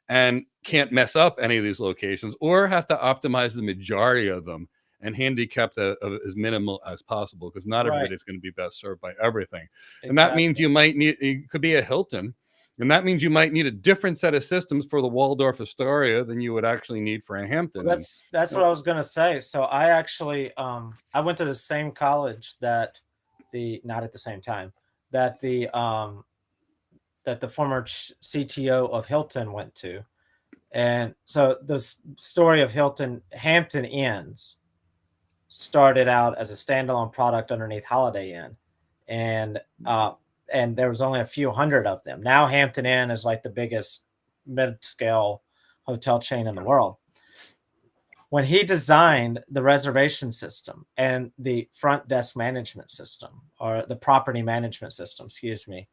and can't mess up any of these locations, or have to optimize the majority of them and handicap as minimal as possible, because not everybody's going to be best served by everything. Exactly. And that means you might need, it could be a Hilton, and that means you might need a different set of systems for the Waldorf Astoria than you would actually need for a Hampton. Well, that's what I was going to say. So I actually, I went to the same college that not at the same time, that the former CTO of Hilton went to. And so the story of Hampton Inns started out as a standalone product underneath Holiday Inn. And there was only a few hundred of them. Now Hampton Inn is like the biggest mid-scale hotel chain in the world. When he designed the reservation system and the front desk management system, or the property management system, excuse me,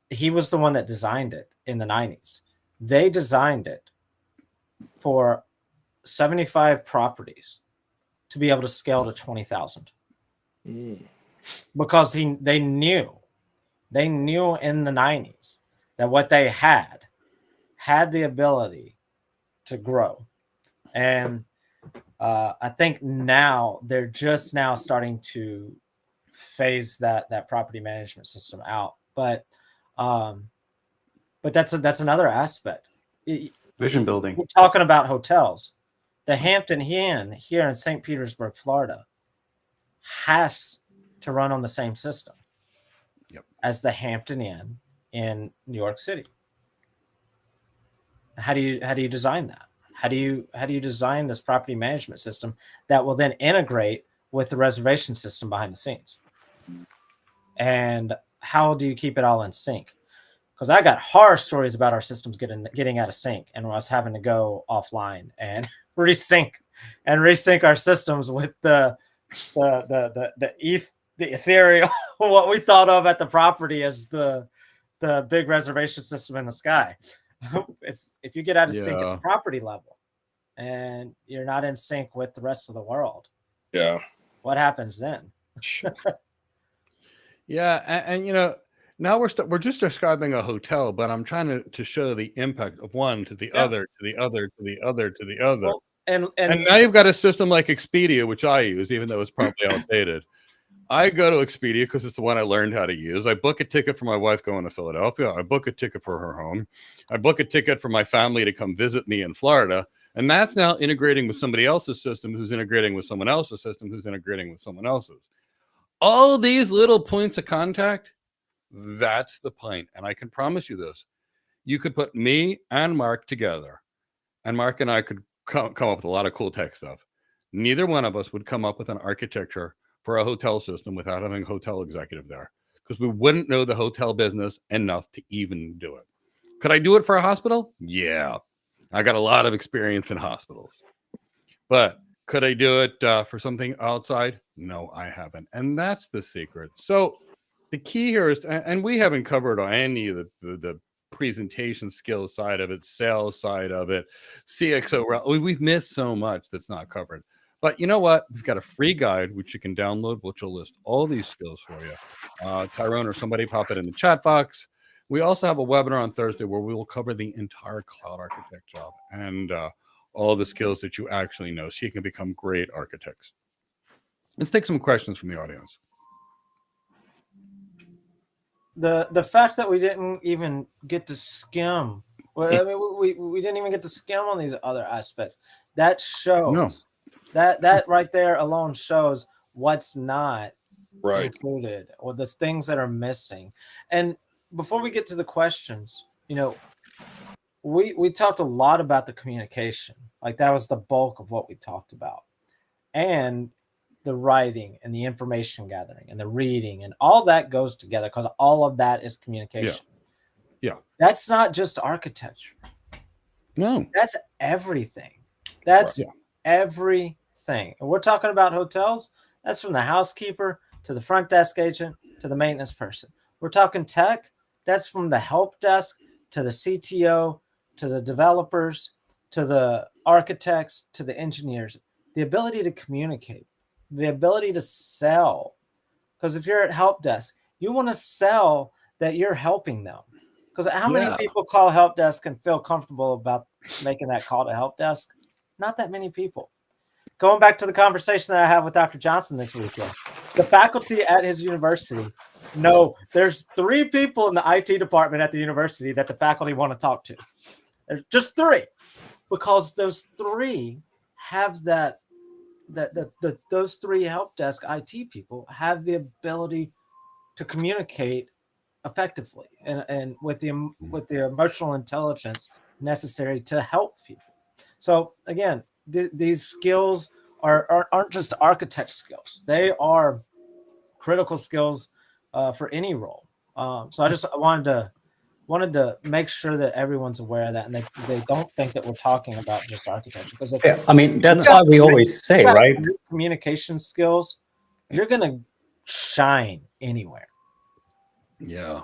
he was the one that designed it in the 90s. They designed it for 75 properties to be able to scale to 20,000. Because they knew in the 90s that what they had the ability to grow. And I think now they're just now starting to phase that property management system out. But that's another aspect. Vision building. We're talking about hotels. The Hampton Inn here in St. Petersburg, Florida, has to run on the same system as the Hampton Inn in New York City. How do you design that? How do you design this property management system that will then integrate with the reservation system behind the scenes? And how do you keep it all in sync? Because I got horror stories about our systems getting out of sync, and us having to go offline and resync our systems with the ethereal what we thought of at the property as the big reservation system in the sky. If you get out of sync at the property level and you're not in sync with the rest of the world, what happens then? And you know, now we're just describing a hotel, but I'm trying to show the impact of one to the other, to the other, to the other, to the other. Well, and now you've got a system like Expedia, which I use, even though it's probably outdated. I go to Expedia because it's the one I learned how to use. I book a ticket for my wife going to Philadelphia. I book a ticket for her home. I book a ticket for my family to come visit me in Florida. And that's now integrating with somebody else's system, who's integrating with someone else's system, who's integrating with someone else's. All these little points of contact, that's the point. And I can promise you this. You could put me and Mark together, and Mark and I could come up with a lot of cool tech stuff. Neither one of us would come up with an architecture for a hotel system without having a hotel executive there, because we wouldn't know the hotel business enough to even do it. Could I do it for a hospital? Yeah. I got a lot of experience in hospitals. But could I do it for something outside? No, I haven't. And that's the secret. So the key here is, and we haven't covered any of the presentation skills side of it, sales side of it, CXO. We've missed so much that's not covered. But you know what? We've got a free guide, which you can download, which will list all these skills for you. Tyrone or somebody pop it in the chat box. We also have a webinar on Thursday where we will cover the entire cloud architect job and all the skills that you actually know, so you can become great architects. Let's take some questions from the audience. The fact that we didn't even get to skim, well, I mean, we didn't even get to skim on these other aspects. That shows that right there alone shows what's not included, or the things that are missing. And before we get to the questions, you know, we talked a lot about the communication. Like, that was the bulk of what we talked about, and the writing and the information gathering and the reading and all that goes together, because all of that is communication. Yeah. That's not just architecture. No. That's everything. That's everything. And we're talking about hotels. That's from the housekeeper to the front desk agent to the maintenance person. We're talking tech. That's from the help desk to the CTO to the developers to the architects to the engineers. The ability to communicate, the ability to sell. Because if you're at help desk, you want to sell that you're helping them. Because how many people call help desk and feel comfortable about making that call to help desk? Not that many people. Going back to the conversation that I had with Dr. Johnson this weekend, the faculty at his university know there's 3 people in the IT department at the university that the faculty want to talk to. There's just 3, because those 3 have those 3 help desk IT people have the ability to communicate effectively and with the emotional intelligence necessary to help people. So again, these skills aren't just architect skills; they are critical skills for any role. So I wanted to make sure that everyone's aware of that, and they don't think that we're talking about just architecture. Because I mean, that's why we always say, right? Communication skills, you're gonna shine anywhere. Yeah.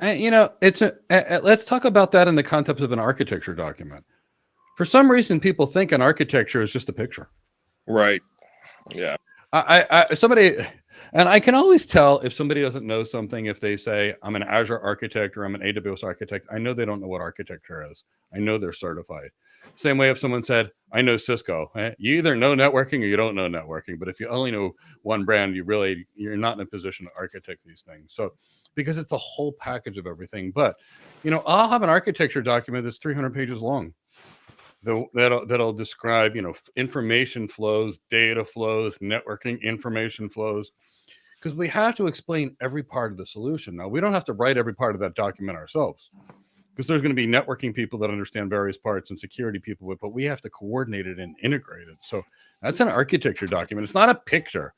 And, you know, it's let's talk about that in the context of an architecture document. For some reason, people think an architecture is just a picture. Right. Yeah. Somebody, and I can always tell if somebody doesn't know something if they say, I'm an Azure architect or I'm an AWS architect. I know they don't know what architecture is. I know they're certified. Same way if someone said, I know Cisco. You either know networking or you don't know networking. But if you only know one brand, you're not in a position to architect these things. So because it's a whole package of everything. But, you know, I'll have an architecture document that's 300 pages long. That'll describe, you know, information flows, data flows, networking information flows, because we have to explain every part of the solution. Now, we don't have to write every part of that document ourselves, because there's going to be networking people that understand various parts and security people, but we have to coordinate it and integrate it. So that's an architecture document. It's not a picture.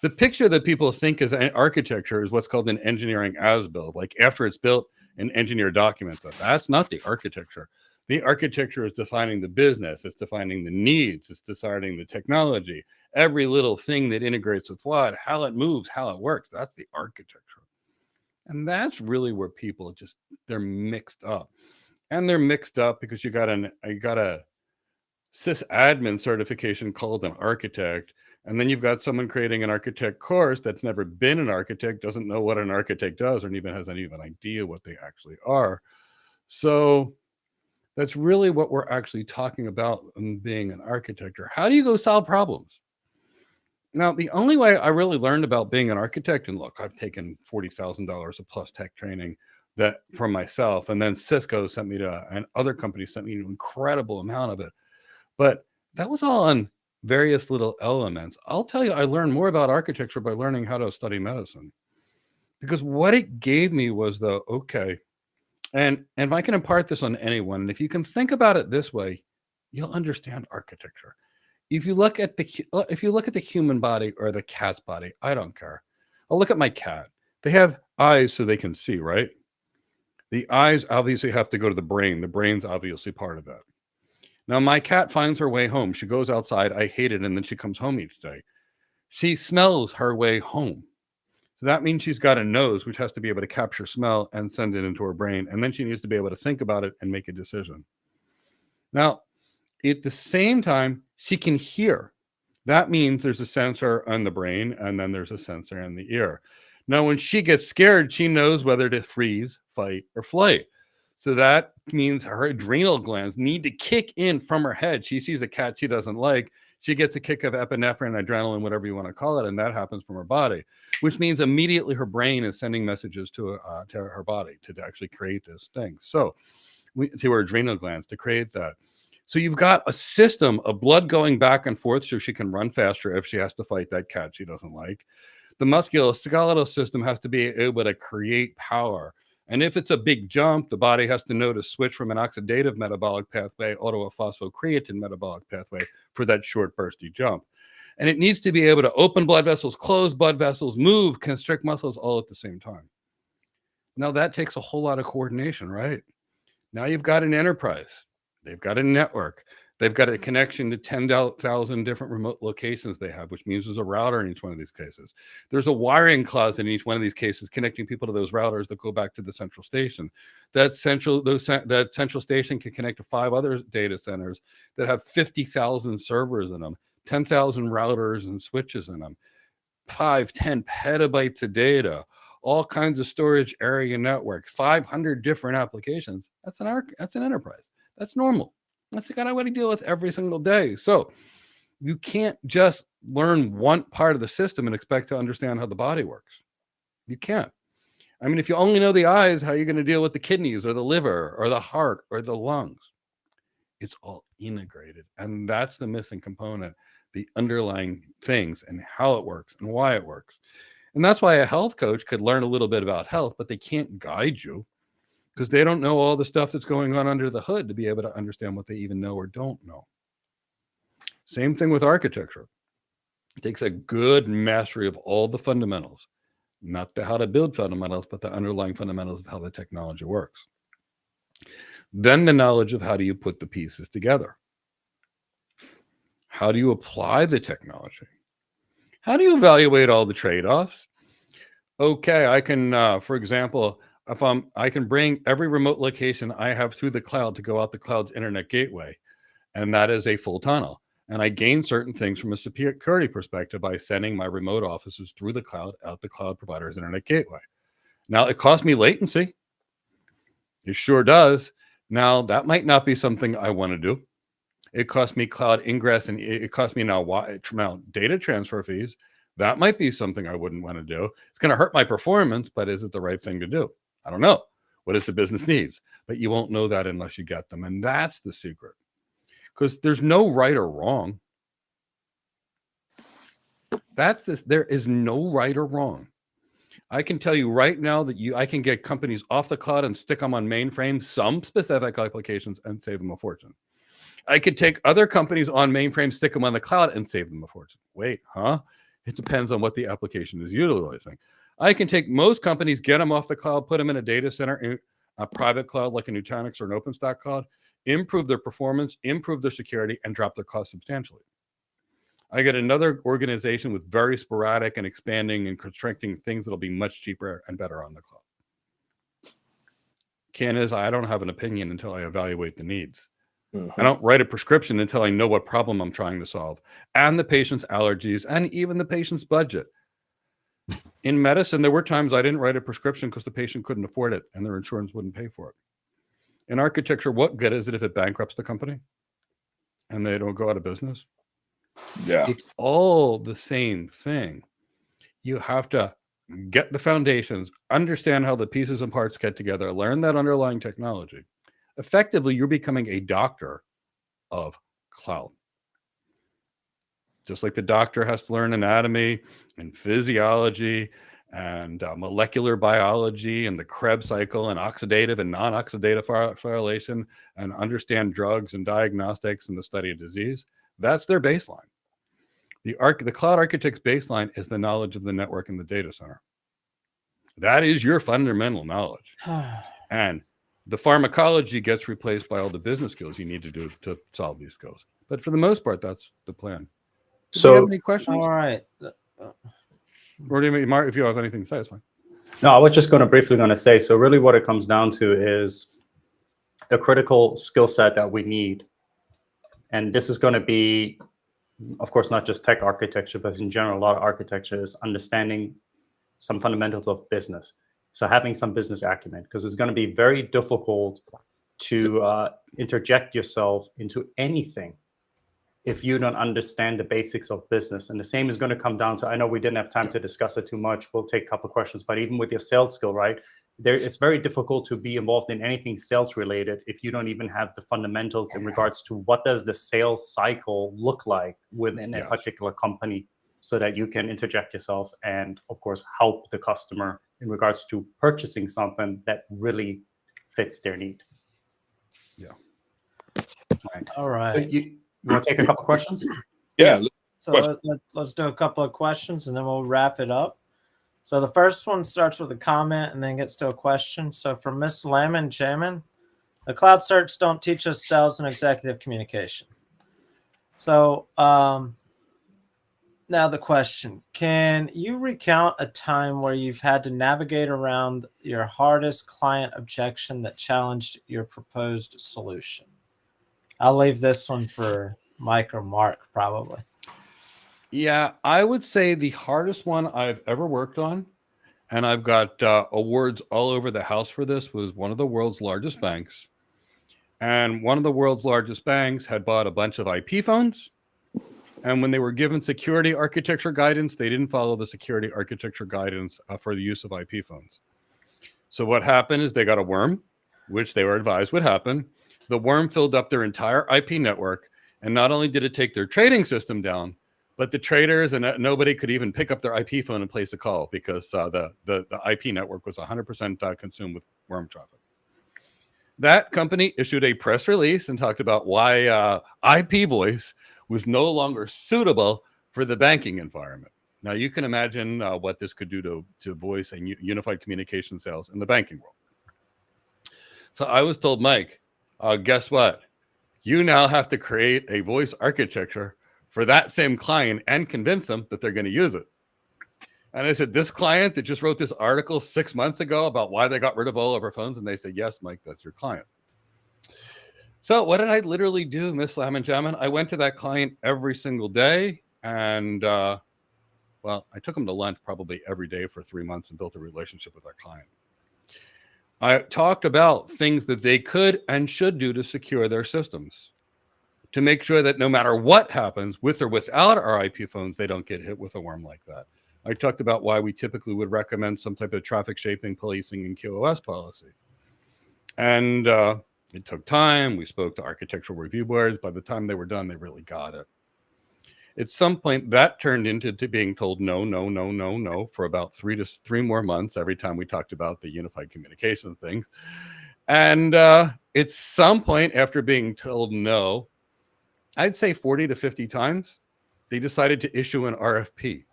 The picture that people think is an architecture is what's called an engineering as-built. Like after it's built, an engineer documents it. That's not the architecture. The architecture is defining the business. It's defining the needs. It's deciding the technology. Every little thing that integrates with what, how it moves, how it works. That's the architecture. And that's really where people they're mixed up. And they're mixed up because you got a sysadmin certification called an architect. And then you've got someone creating an architect course that's never been an architect, doesn't know what an architect does, or even has any of an idea what they actually are. So that's really what we're actually talking about in being an architect. How do you go solve problems? Now, the only way I really learned about being an architect, and look, I've taken $40,000 of plus tech training that from myself, and then Cisco sent me to, and other companies sent me an incredible amount of it. But that was all on various little elements. I'll tell you, I learned more about architecture by learning how to study medicine, because what it gave me was and if I can impart this on anyone, and if you can think about it this way, you'll understand architecture. If you look at the human body or the cat's body, I don't care. I'll look at my cat. They have eyes so they can see, right? The eyes obviously have to go to the brain. The brain's obviously part of that. Now, my cat finds her way home. She goes outside. I hate it. And then she comes home each day. She smells her way home. So that means she's got a nose, which has to be able to capture smell and send it into her brain. And then she needs to be able to think about it and make a decision. Now, at the same time, she can hear. That means there's a sensor on the brain, and then there's a sensor in the ear. Now, when she gets scared, she knows whether to freeze, fight, or flight. So that means her adrenal glands need to kick in from her head. She sees a cat she doesn't like. She gets a kick of epinephrine, adrenaline, whatever you want to call it, and that happens from her body, which means immediately her brain is sending messages to her body to actually create this thing. So to her adrenal glands to create that. So you've got a system of blood going back and forth so she can run faster if she has to fight that cat she doesn't like. The musculoskeletal system has to be able to create power. And if it's a big jump, the body has to know to switch from an oxidative metabolic pathway to a phosphocreatine metabolic pathway for that short bursty jump. And it needs to be able to open blood vessels, close blood vessels, move, constrict muscles all at the same time. Now that takes a whole lot of coordination, right? Now you've got an enterprise. They've got a network. They've got a connection to 10,000 different remote locations they have, which means there's a router in each one of these cases. There's a wiring closet in each one of these cases connecting people to those routers that go back to the central station. That central station can connect to 5 other data centers that have 50,000 servers in them, 10,000 routers and switches in them, 5-10 petabytes of data, all kinds of storage area networks, 500 different applications. That's an enterprise. That's normal. That's the kind of what I deal with every single day. So you can't just learn one part of the system and expect to understand how the body works. You can't. I mean, if you only know the eyes, how are you going to deal with the kidneys or the liver or the heart or the lungs? It's all integrated. And that's the missing component, the underlying things and how it works and why it works. And that's why a health coach could learn a little bit about health, but they can't guide you, because they don't know all the stuff that's going on under the hood to be able to understand what they even know or don't know. Same thing with architecture. It takes a good mastery of all the fundamentals, not the how to build fundamentals, but the underlying fundamentals of how the technology works. Then the knowledge of how do you put the pieces together? How do you apply the technology? How do you evaluate all the trade-offs? Okay, I can, for example, I can bring every remote location I have through the cloud to go out the cloud's internet gateway, and that is a full tunnel. And I gain certain things from a security perspective by sending my remote offices through the cloud out the cloud provider's internet gateway. Now, it costs me latency. It sure does. Now, that might not be something I want to do. It costs me cloud ingress, and it costs me now data transfer fees. That might be something I wouldn't want to do. It's going to hurt my performance, but is it the right thing to do? I don't know. What is the business needs? But you won't know that unless you get them. And that's the secret. Because there's no right or wrong. There is no right or wrong. I can tell you right now that I can get companies off the cloud and stick them on mainframes, some specific applications, and save them a fortune. I could take other companies on mainframes, stick them on the cloud, and save them a fortune. Wait, huh? It depends on what the application is utilizing. I can take most companies, get them off the cloud, put them in a data center, in a private cloud like a Nutanix or an OpenStack cloud, improve their performance, improve their security, and drop their cost substantially. I get another organization with very sporadic and expanding and constricting things that'll be much cheaper and better on the cloud. I don't have an opinion until I evaluate the needs. I don't write a prescription until I know what problem I'm trying to solve, and the patient's allergies, and even the patient's budget. In medicine, there were times I didn't write a prescription because the patient couldn't afford it and their insurance wouldn't pay for it. In architecture, what good is it if it bankrupts the company and they don't go out of business? Yeah. It's all the same thing. You have to get the foundations, understand how the pieces and parts get together, learn that underlying technology. Effectively, you're becoming a doctor of cloud. Just like the doctor has to learn anatomy and physiology and molecular biology and the Krebs cycle and oxidative and non-oxidative phosphorylation and understand drugs and diagnostics and the study of disease, that's their baseline. The cloud architect's baseline is the knowledge of the network and the data center. That is your fundamental knowledge. And the pharmacology gets replaced by all the business skills you need to do to solve these skills. But for the most part, that's the plan. Do you have any questions? All right. Or do you, Mark, if you have anything to say, it's fine. No, I was just briefly going to say, so really what it comes down to is a critical skill set that we need. And this is going to be, of course, not just tech architecture, but in general, a lot of architecture is understanding some fundamentals of business. So having some business acumen, because it's going to be very difficult to interject yourself into anything if you don't understand the basics of business. And the same is going to come down to, I know we didn't have time to discuss it too much. We'll take a couple of questions, but even with your sales skill, right? It's very difficult to be involved in anything sales related if you don't even have the fundamentals in regards to what does the sales cycle look like within a particular company, so that you can interject yourself and, of course, help the customer in regards to purchasing something that really fits their need. Yeah. All right. So you want to take a couple questions? Yeah. So let's do a couple of questions and then we'll wrap it up. So the first one starts with a comment and then gets to a question. So from Miss Lemon Jamin, The cloud certs don't teach us sales and executive communication. So now the question, can you recount a time where you've had to navigate around your hardest client objection that challenged your proposed solution? I'll leave this one for Mike or Mark, probably. Yeah, I would say the hardest one I've ever worked on, and I've got awards all over the house for this, was one of the world's largest banks. And one of the world's largest banks had bought a bunch of IP phones. And when they were given security architecture guidance, they didn't follow the security architecture guidance for the use of IP phones. So what happened is they got a worm, which they were advised would happen. The worm filled up their entire IP network. And not only did it take their trading system down, but the traders and nobody could even pick up their IP phone and place a call because the IP network was 100% consumed with worm traffic. That company issued a press release and talked about why IP voice was no longer suitable for the banking environment. Now you can imagine what this could do to voice and unified communication sales in the banking world. So I was told, Mike, guess what? You now have to create a voice architecture for that same client and convince them that they're going to use it. And I said, this client that just wrote this article 6 months ago about why they got rid of all of our phones. And they said, yes, Mike, that's your client. So what did I literally do, Miss Lam and Jamin? I went to that client every single day. And, well, I took them to lunch probably every day for 3 months and built a relationship with that client. I talked about things that they could and should do to secure their systems, to make sure that no matter what happens, with or without our IP phones, they don't get hit with a worm like that. I talked about why we typically would recommend some type of traffic shaping, policing, and QoS policy. And it took time. We spoke to architectural review boards. By the time they were done, they really got it. At some point, that turned into being told no, no, no, no, no for about 3 more months every time we talked about the unified communication things. And at some point, after being told no, I'd say 40 to 50 times, they decided to issue an RFP.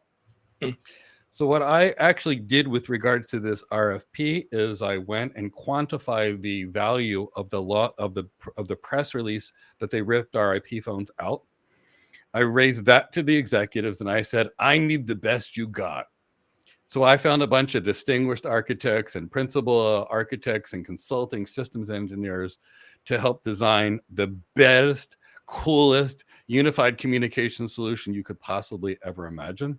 So what I actually did with regards to this RFP is I went and quantified the value of the press release that they ripped our IP phones out. I raised that to the executives and I said, I need the best you got. So I found a bunch of distinguished architects and principal architects and consulting systems engineers to help design the best, coolest unified communication solution you could possibly ever imagine.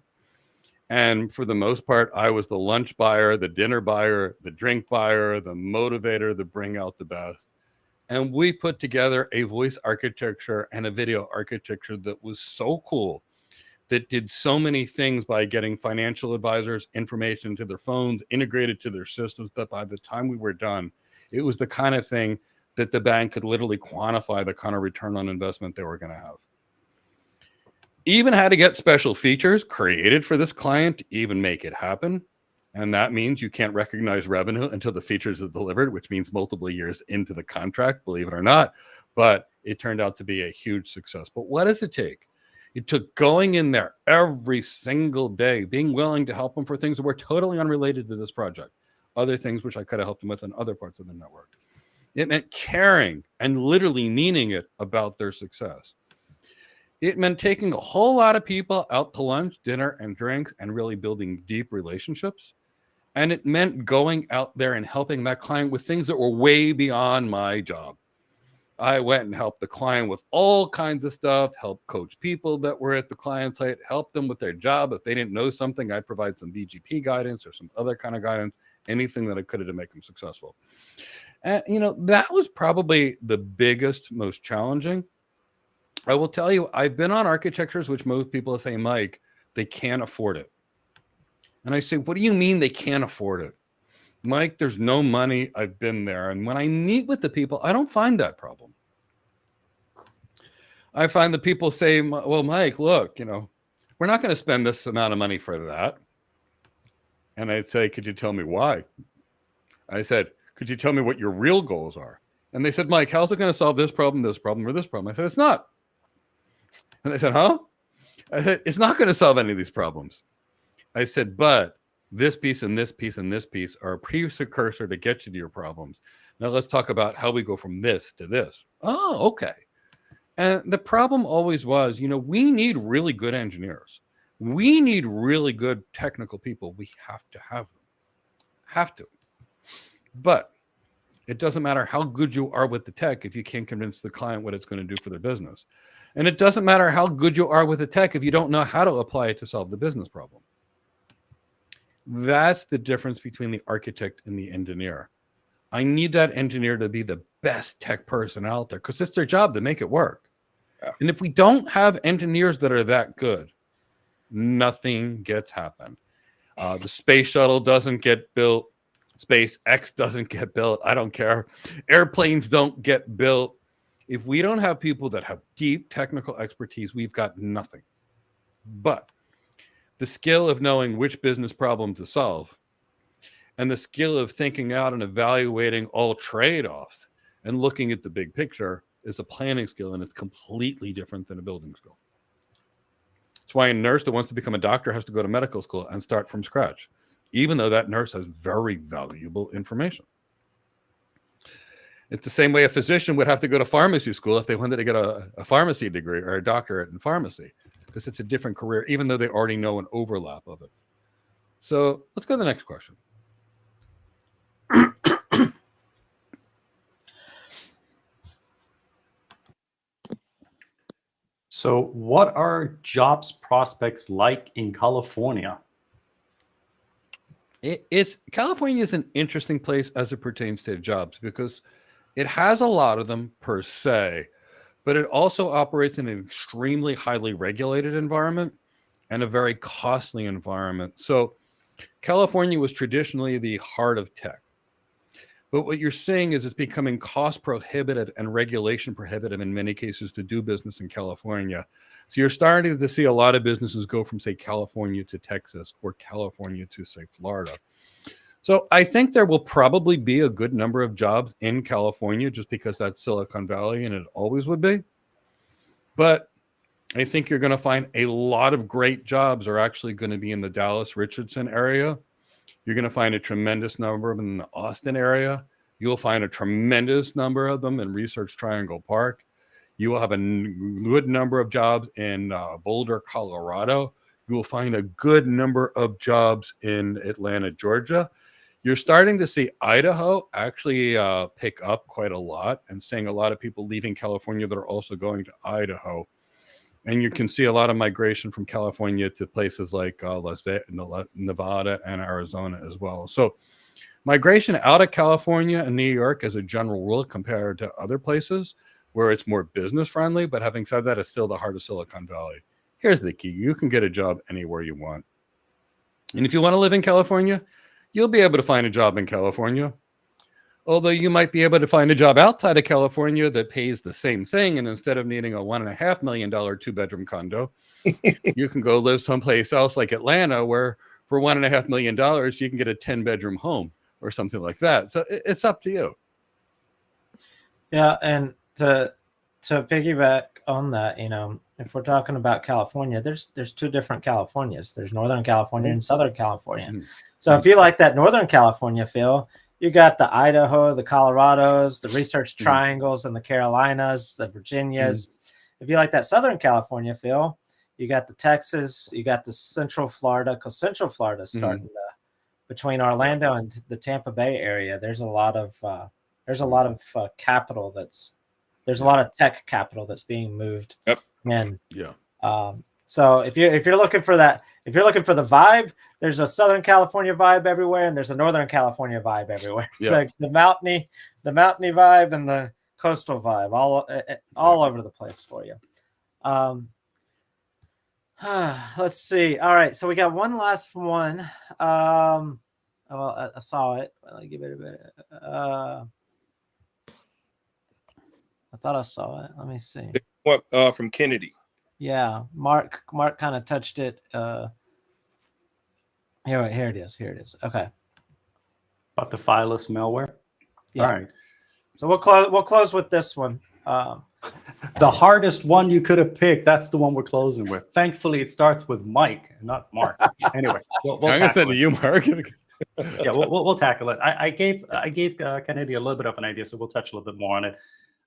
And for the most part, I was the lunch buyer, the dinner buyer, the drink buyer, the motivator to bring out the best. And we put together a voice architecture and a video architecture that was so cool, that did so many things by getting financial advisors information to their phones, integrated to their systems, that by the time we were done, it was the kind of thing that the bank could literally quantify the kind of return on investment they were going to have. Even had to get special features created for this client to even make it happen. And that means you can't recognize revenue until the features are delivered, which means multiple years into the contract, believe it or not. But it turned out to be a huge success. But what does it take? It took going in there every single day, being willing to help them for things that were totally unrelated to this project, other things which I could have helped them with in other parts of the network. It meant caring and literally meaning it about their success. It meant taking a whole lot of people out to lunch, dinner, and drinks and really building deep relationships. And it meant going out there and helping that client with things that were way beyond my job. I went and helped the client with all kinds of stuff, helped coach people that were at the client site, helped them with their job. If they didn't know something, I'd provide some BGP guidance or some other kind of guidance, anything that I could have to make them successful. And, you know, that was probably the biggest, most challenging. I will tell you, I've been on architectures which most people say, Mike, they can't afford it. And I say, what do you mean they can't afford it? Mike, there's no money. I've been there. And when I meet with the people, I don't find that problem. I find the people say, well, Mike, look, you know, we're not going to spend this amount of money for that. And I'd say, could you tell me why? I said, could you tell me what your real goals are? And they said, Mike, how's it going to solve this problem, or this problem? I said, it's not. And they said, huh? I said, it's not going to solve any of these problems. I said, but This piece and this piece and this piece are a precursor to get you to your problems. Now let's talk about how we go from this to this. Oh, okay. And the problem always was, we need really good engineers. We need really good technical people. We have to have them. Have to. But it doesn't matter how good you are with the tech if you can't convince the client what it's going to do for their business. And it doesn't matter how good you are with the tech if you don't know how to apply it to solve the business problem. That's the difference between the architect and the engineer. I need that engineer to be the best tech person out there because it's their job to make it work. Yeah. And if we don't have engineers that are that good, nothing gets happened. The space shuttle doesn't get built. SpaceX doesn't get built. I don't care. Airplanes don't get built. If we don't have people that have deep technical expertise, we've got nothing. But the skill of knowing which business problem to solve and the skill of thinking out and evaluating all trade-offs and looking at the big picture is a planning skill, and it's completely different than a building skill. That's why a nurse that wants to become a doctor has to go to medical school and start from scratch, even though that nurse has very valuable information. It's the same way a physician would have to go to pharmacy school if they wanted to get a pharmacy degree or a doctorate in pharmacy, because it's a different career, even though they already know an overlap of it. So let's go to the next question. So what are jobs prospects like in California? California is an interesting place as it pertains to jobs because it has a lot of them per se, but it also operates in an extremely highly regulated environment and a very costly environment. So California was traditionally the heart of tech. But what you're seeing is it's becoming cost prohibitive and regulation prohibitive in many cases to do business in California. So you're starting to see a lot of businesses go from, say, California to Texas or California to, say, Florida. So I think there will probably be a good number of jobs in California just because that's Silicon Valley and it always would be. But I think you're going to find a lot of great jobs are actually going to be in the Dallas-Richardson area. You're going to find a tremendous number of them in the Austin area. You'll find a tremendous number of them in Research Triangle Park. You will have a good number of jobs in Boulder, Colorado. You will find a good number of jobs in Atlanta, Georgia. You're starting to see Idaho actually pick up quite a lot and seeing a lot of people leaving California that are also going to Idaho. And you can see a lot of migration from California to places like Nevada and Arizona as well. So migration out of California and New York as a general rule compared to other places where it's more business friendly. But having said that, it's still the heart of Silicon Valley. Here's the key. You can get a job anywhere you want. And if you want to live in California, you'll be able to find a job in California. Although you might be able to find a job outside of California that pays the same thing. And instead of needing a $1.5 million 2-bedroom condo, you can go live someplace else like Atlanta, where for $1.5 million, you can get a 10-bedroom home or something like that. So it's up to you. Yeah. And to piggyback on that, if we're talking about California, there's two different Californias. There's Northern California and Southern California. Mm-hmm. So if you like that Northern California feel, you got the Idaho, the Colorados, the Research Triangles, and the Carolinas, the Virginias. If you like that Southern California feel, you got the Texas, you got the Central Florida, because Central Florida is starting to, between Orlando and the Tampa Bay area. There's a lot of capital there's a lot of tech capital that's being moved. Yep. And so if you're looking for that, if you're looking for the vibe, there's a Southern California vibe everywhere, and there's a Northern California vibe everywhere. Yeah. Like the mountainy vibe and the coastal vibe, all over the place for you. Let's see. All right, so we got one last one. Well, I saw it. Let me give it a bit. I thought I saw it. Let me see. What from Kennedy? Yeah, Mark kind of touched it. Here it is. Okay. About the fileless malware. Yeah. All right. So we'll close with this one. The hardest one you could have picked, that's the one we're closing with. Thankfully, it starts with Mike, not Mark. Anyway, we'll I'm gonna send tackle to it. you, Mark. Yeah, we'll tackle it. I gave Kennedy a little bit of an idea, so we'll touch a little bit more on it.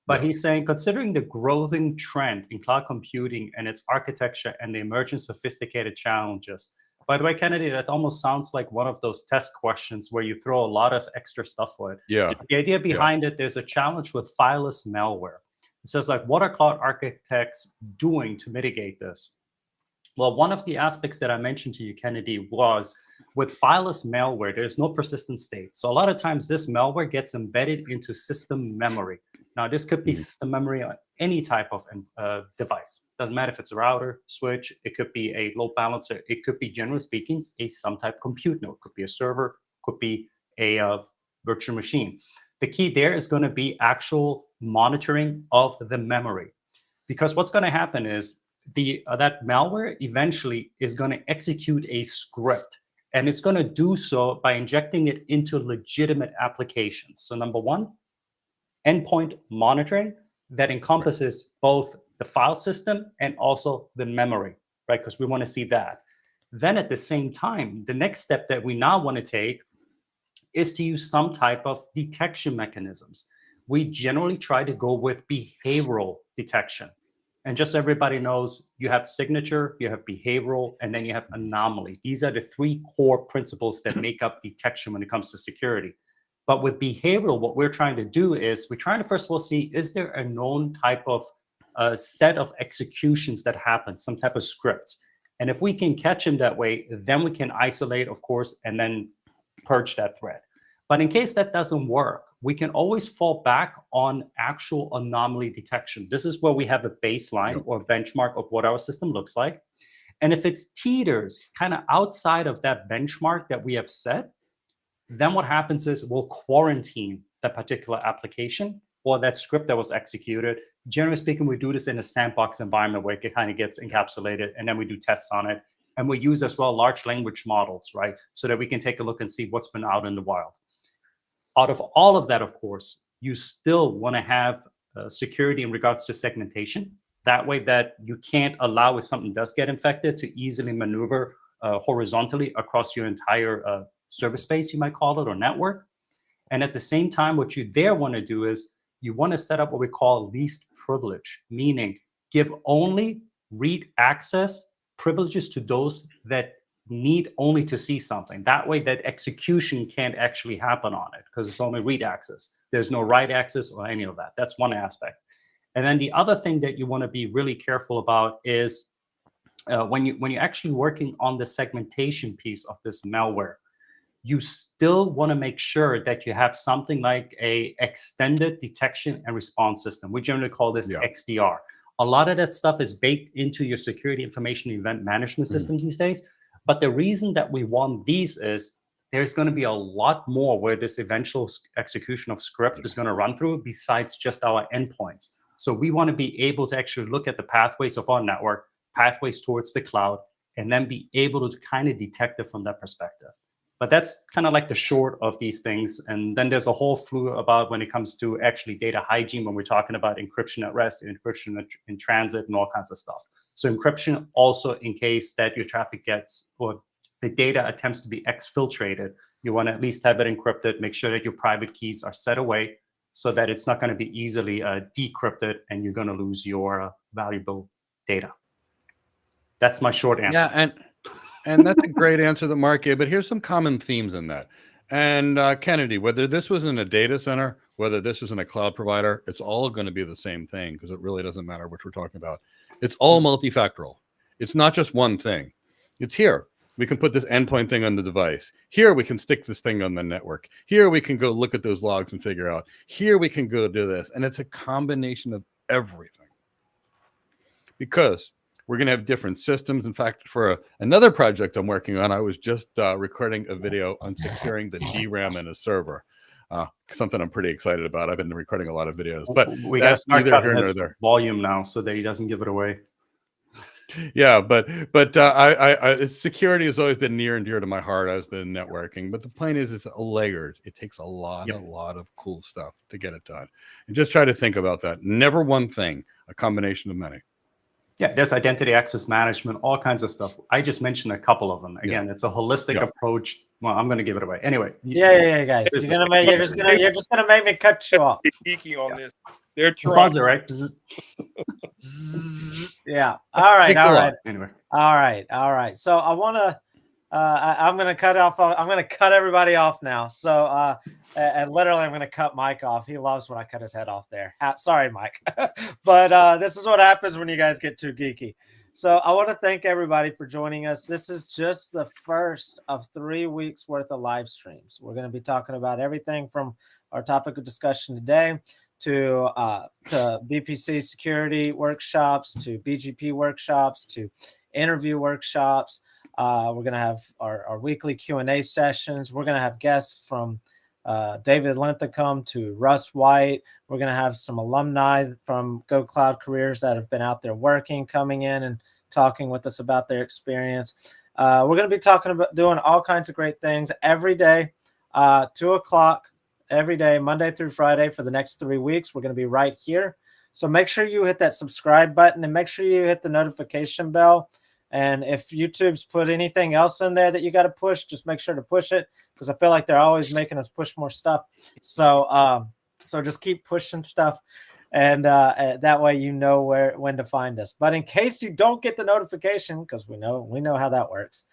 But he's saying, considering the growing trend in cloud computing and its architecture and the emerging sophisticated challenges. By the way, Kennedy, that almost sounds like one of those test questions where you throw a lot of extra stuff for it. Yeah. The idea behind it, there's a challenge with fileless malware. It says, like, what are cloud architects doing to mitigate this? Well, one of the aspects that I mentioned to you, Kennedy, was with fileless malware, there's no persistent state. So a lot of times this malware gets embedded into system memory. Now, this could be system memory on any type of device. Doesn't matter if it's a router, switch, it could be a load balancer, it could be, generally speaking, some type of compute node. It could be a server, could be a virtual machine. The key there is going to be actual monitoring of the memory. Because what's going to happen is that malware eventually is going to execute a script. And it's going to do so by injecting it into legitimate applications. So number one, endpoint monitoring that encompasses both the file system and also the memory, right? Because we want to see that. Then at the same time, the next step that we now want to take is to use some type of detection mechanisms. We generally try to go with behavioral detection. And just so everybody knows, you have signature, you have behavioral, and then you have anomaly. These are the three core principles that make up detection when it comes to security. But with behavioral, what we're trying to do is we're trying to first of all see, is there a known type of set of executions that happen, some type of scripts? And if we can catch them that way, then we can isolate, of course, and then purge that threat. But in case that doesn't work, we can always fall back on actual anomaly detection. This is where we have a baseline or benchmark of what our system looks like. And if it teeters kind of outside of that benchmark that we have set, then what happens is we'll quarantine that particular application or that script that was executed. Generally speaking, we do this in a sandbox environment where it kind of gets encapsulated, and then we do tests on it. And we use as well large language models, right? So that we can take a look and see what's been out in the wild. Out of all of that, of course, you still want to have security in regards to segmentation. That way that you can't allow, if something does get infected, to easily maneuver horizontally across your entire service space, you might call it, or network. And at the same time, what you there want to do is you want to set up what we call least privilege, meaning give only read access privileges to those that need only to see something. That way that execution can't actually happen on it because it's only read access. There's no write access or any of that. That's one aspect. And then the other thing that you want to be really careful about is when you're actually working on the segmentation piece of this malware, you still want to make sure that you have something like a extended detection and response system. We generally call this XDR. A lot of that stuff is baked into your security information event management system these days. But the reason that we want these is there's going to be a lot more where this eventual execution of script is going to run through besides just our endpoints. So we want to be able to actually look at the pathways of our network, pathways towards the cloud, and then be able to kind of detect it from that perspective. But that's kind of like the short of these things. And then there's a whole slew about when it comes to actually data hygiene, when we're talking about encryption at rest, encryption in transit, and all kinds of stuff. So encryption also in case that your traffic gets, or the data attempts to be exfiltrated, you want to at least have it encrypted, make sure that your private keys are set away so that it's not going to be easily decrypted and you're going to lose your valuable data. That's my short answer. Yeah, and that's a great answer that Mark gave, but here's some common themes in that. And Kennedy, whether this was in a data center, whether this is in a cloud provider, it's all going to be the same thing because it really doesn't matter what we're talking about. It's all multifactorial. It's not just one thing. It's here. We can put this endpoint thing on the device. Here we can stick this thing on the network. Here we can go look at those logs and figure out. Here we can go do this. And it's a combination of everything. Because we're going to have different systems. In fact, for another project I'm working on, I was just recording a video on securing the DRAM in a server. Something I'm pretty excited about. I've been recording a lot of videos, but we got to start neither cutting here nor his there. volume now so that he doesn't give it away. Yeah, but security has always been near and dear to my heart. I've been networking, but the point is, it's layered. It takes a lot of cool stuff to get it done. And just try to think about that. Never one thing, a combination of many. Yeah, there's identity access management, all kinds of stuff. I just mentioned a couple of them. Again, it's a holistic approach. Well, I'm going to give it away anyway. Yeah, guys. You're just gonna make me cut you off. Geeky on this. They're trying. Buzzer, right? Yeah. All right. Anyway. All right. So I want to. I'm gonna cut off. I'm gonna cut everybody off now. So and literally, I'm gonna cut Mike off. He loves when I cut his head off there. Sorry, Mike. But this is what happens when you guys get too geeky. So I want to thank everybody for joining us. This is just the first of 3 weeks worth of live streams. We're going to be talking about everything from our topic of discussion today to BPC security workshops, to BGP workshops, to interview workshops. We're going to have our weekly Q&A sessions. We're going to have guests from David Linthicum to Russ White. We're going to have some alumni from Go Cloud Careers that have been out there working, coming in and talking with us about their experience. We're going to be talking about doing all kinds of great things every day, 2 o'clock every day, Monday through Friday for the next 3 weeks. We're going to be right here. So make sure you hit that subscribe button and make sure you hit the notification bell. And if YouTube's put anything else in there that you got to push, just make sure to push it, because I feel like they're always making us push more stuff. So so just keep pushing stuff, and that way you know when to find us. But in case you don't get the notification, because we know how that works,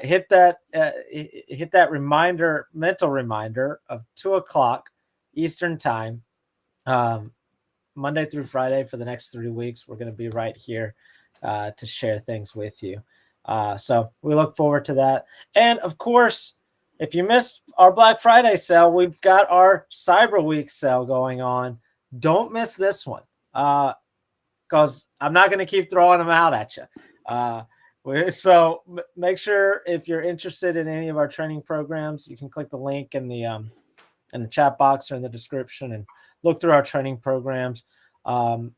hit that reminder, mental reminder of 2 o'clock Eastern time, Monday through Friday for the next 3 weeks. We're going to be right here to share things with you. So we look forward to that. And of course, if you missed our Black Friday sale, we've got our Cyber Week sale going on. Don't miss this one, because I'm not going to keep throwing them out at you. So make sure, if you're interested in any of our training programs, you can click the link in the chat box or in the description and look through our training programs. And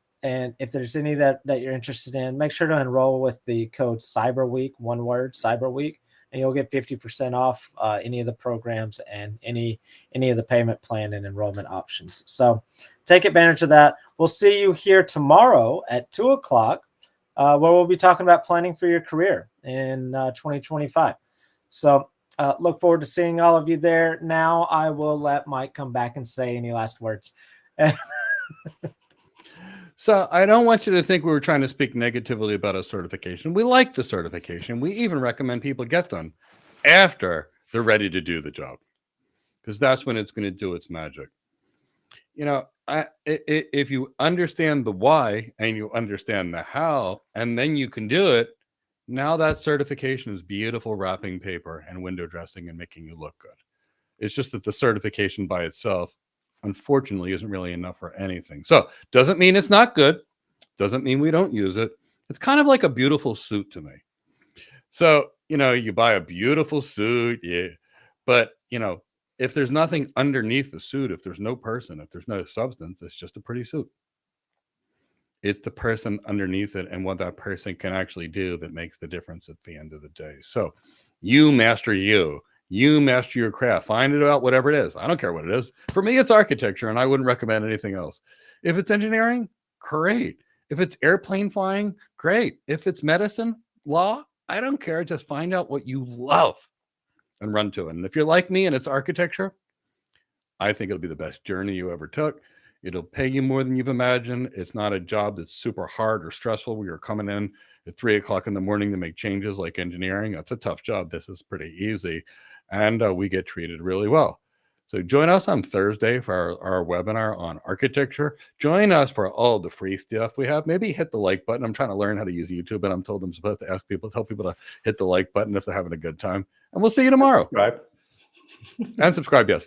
if there's any that you're interested in, make sure to enroll with the code CyberWeek, one word, CyberWeek, and you'll get 50% off any of the programs and any of the payment plan and enrollment options. So take advantage of that. We'll see you here tomorrow at 2 o'clock, where we'll be talking about planning for your career in 2025. So look forward to seeing all of you there. Now I will let Mike come back and say any last words. So I don't want you to think we were trying to speak negatively about a certification. We like the certification. We even recommend people get them after they're ready to do the job, because that's when it's going to do its magic. You know, if you understand the why and you understand the how, and then you can do it, now that certification is beautiful wrapping paper and window dressing and making you look good. It's just that the certification by itself, unfortunately, isn't really enough for anything. So doesn't mean it's not good. Doesn't mean we don't use it. It's kind of like a beautiful suit to me. So, you buy a beautiful suit, but, if there's nothing underneath the suit, if there's no person, if there's no substance, it's just a pretty suit. It's the person underneath it and what that person can actually do that makes the difference at the end of the day. So you master you. You master your craft. Find it out, whatever it is. I don't care what it is. For me, it's architecture, and I wouldn't recommend anything else. If it's engineering, great. If it's airplane flying, great. If it's medicine, law, I don't care. Just find out what you love and run to it. And if you're like me and it's architecture, I think it'll be the best journey you ever took. It'll pay you more than you've imagined. It's not a job that's super hard or stressful where you're coming in at 3 o'clock in the morning to make changes like engineering. That's a tough job. This is pretty easy. And we get treated really well. So join us on Thursday for our webinar on architecture. Join us for all the free stuff we have. Maybe hit the like button. I'm trying to learn how to use YouTube, and I'm told I'm supposed to tell people to hit the like button if they're having a good time. And we'll see you tomorrow. Subscribe. And subscribe, yes, too.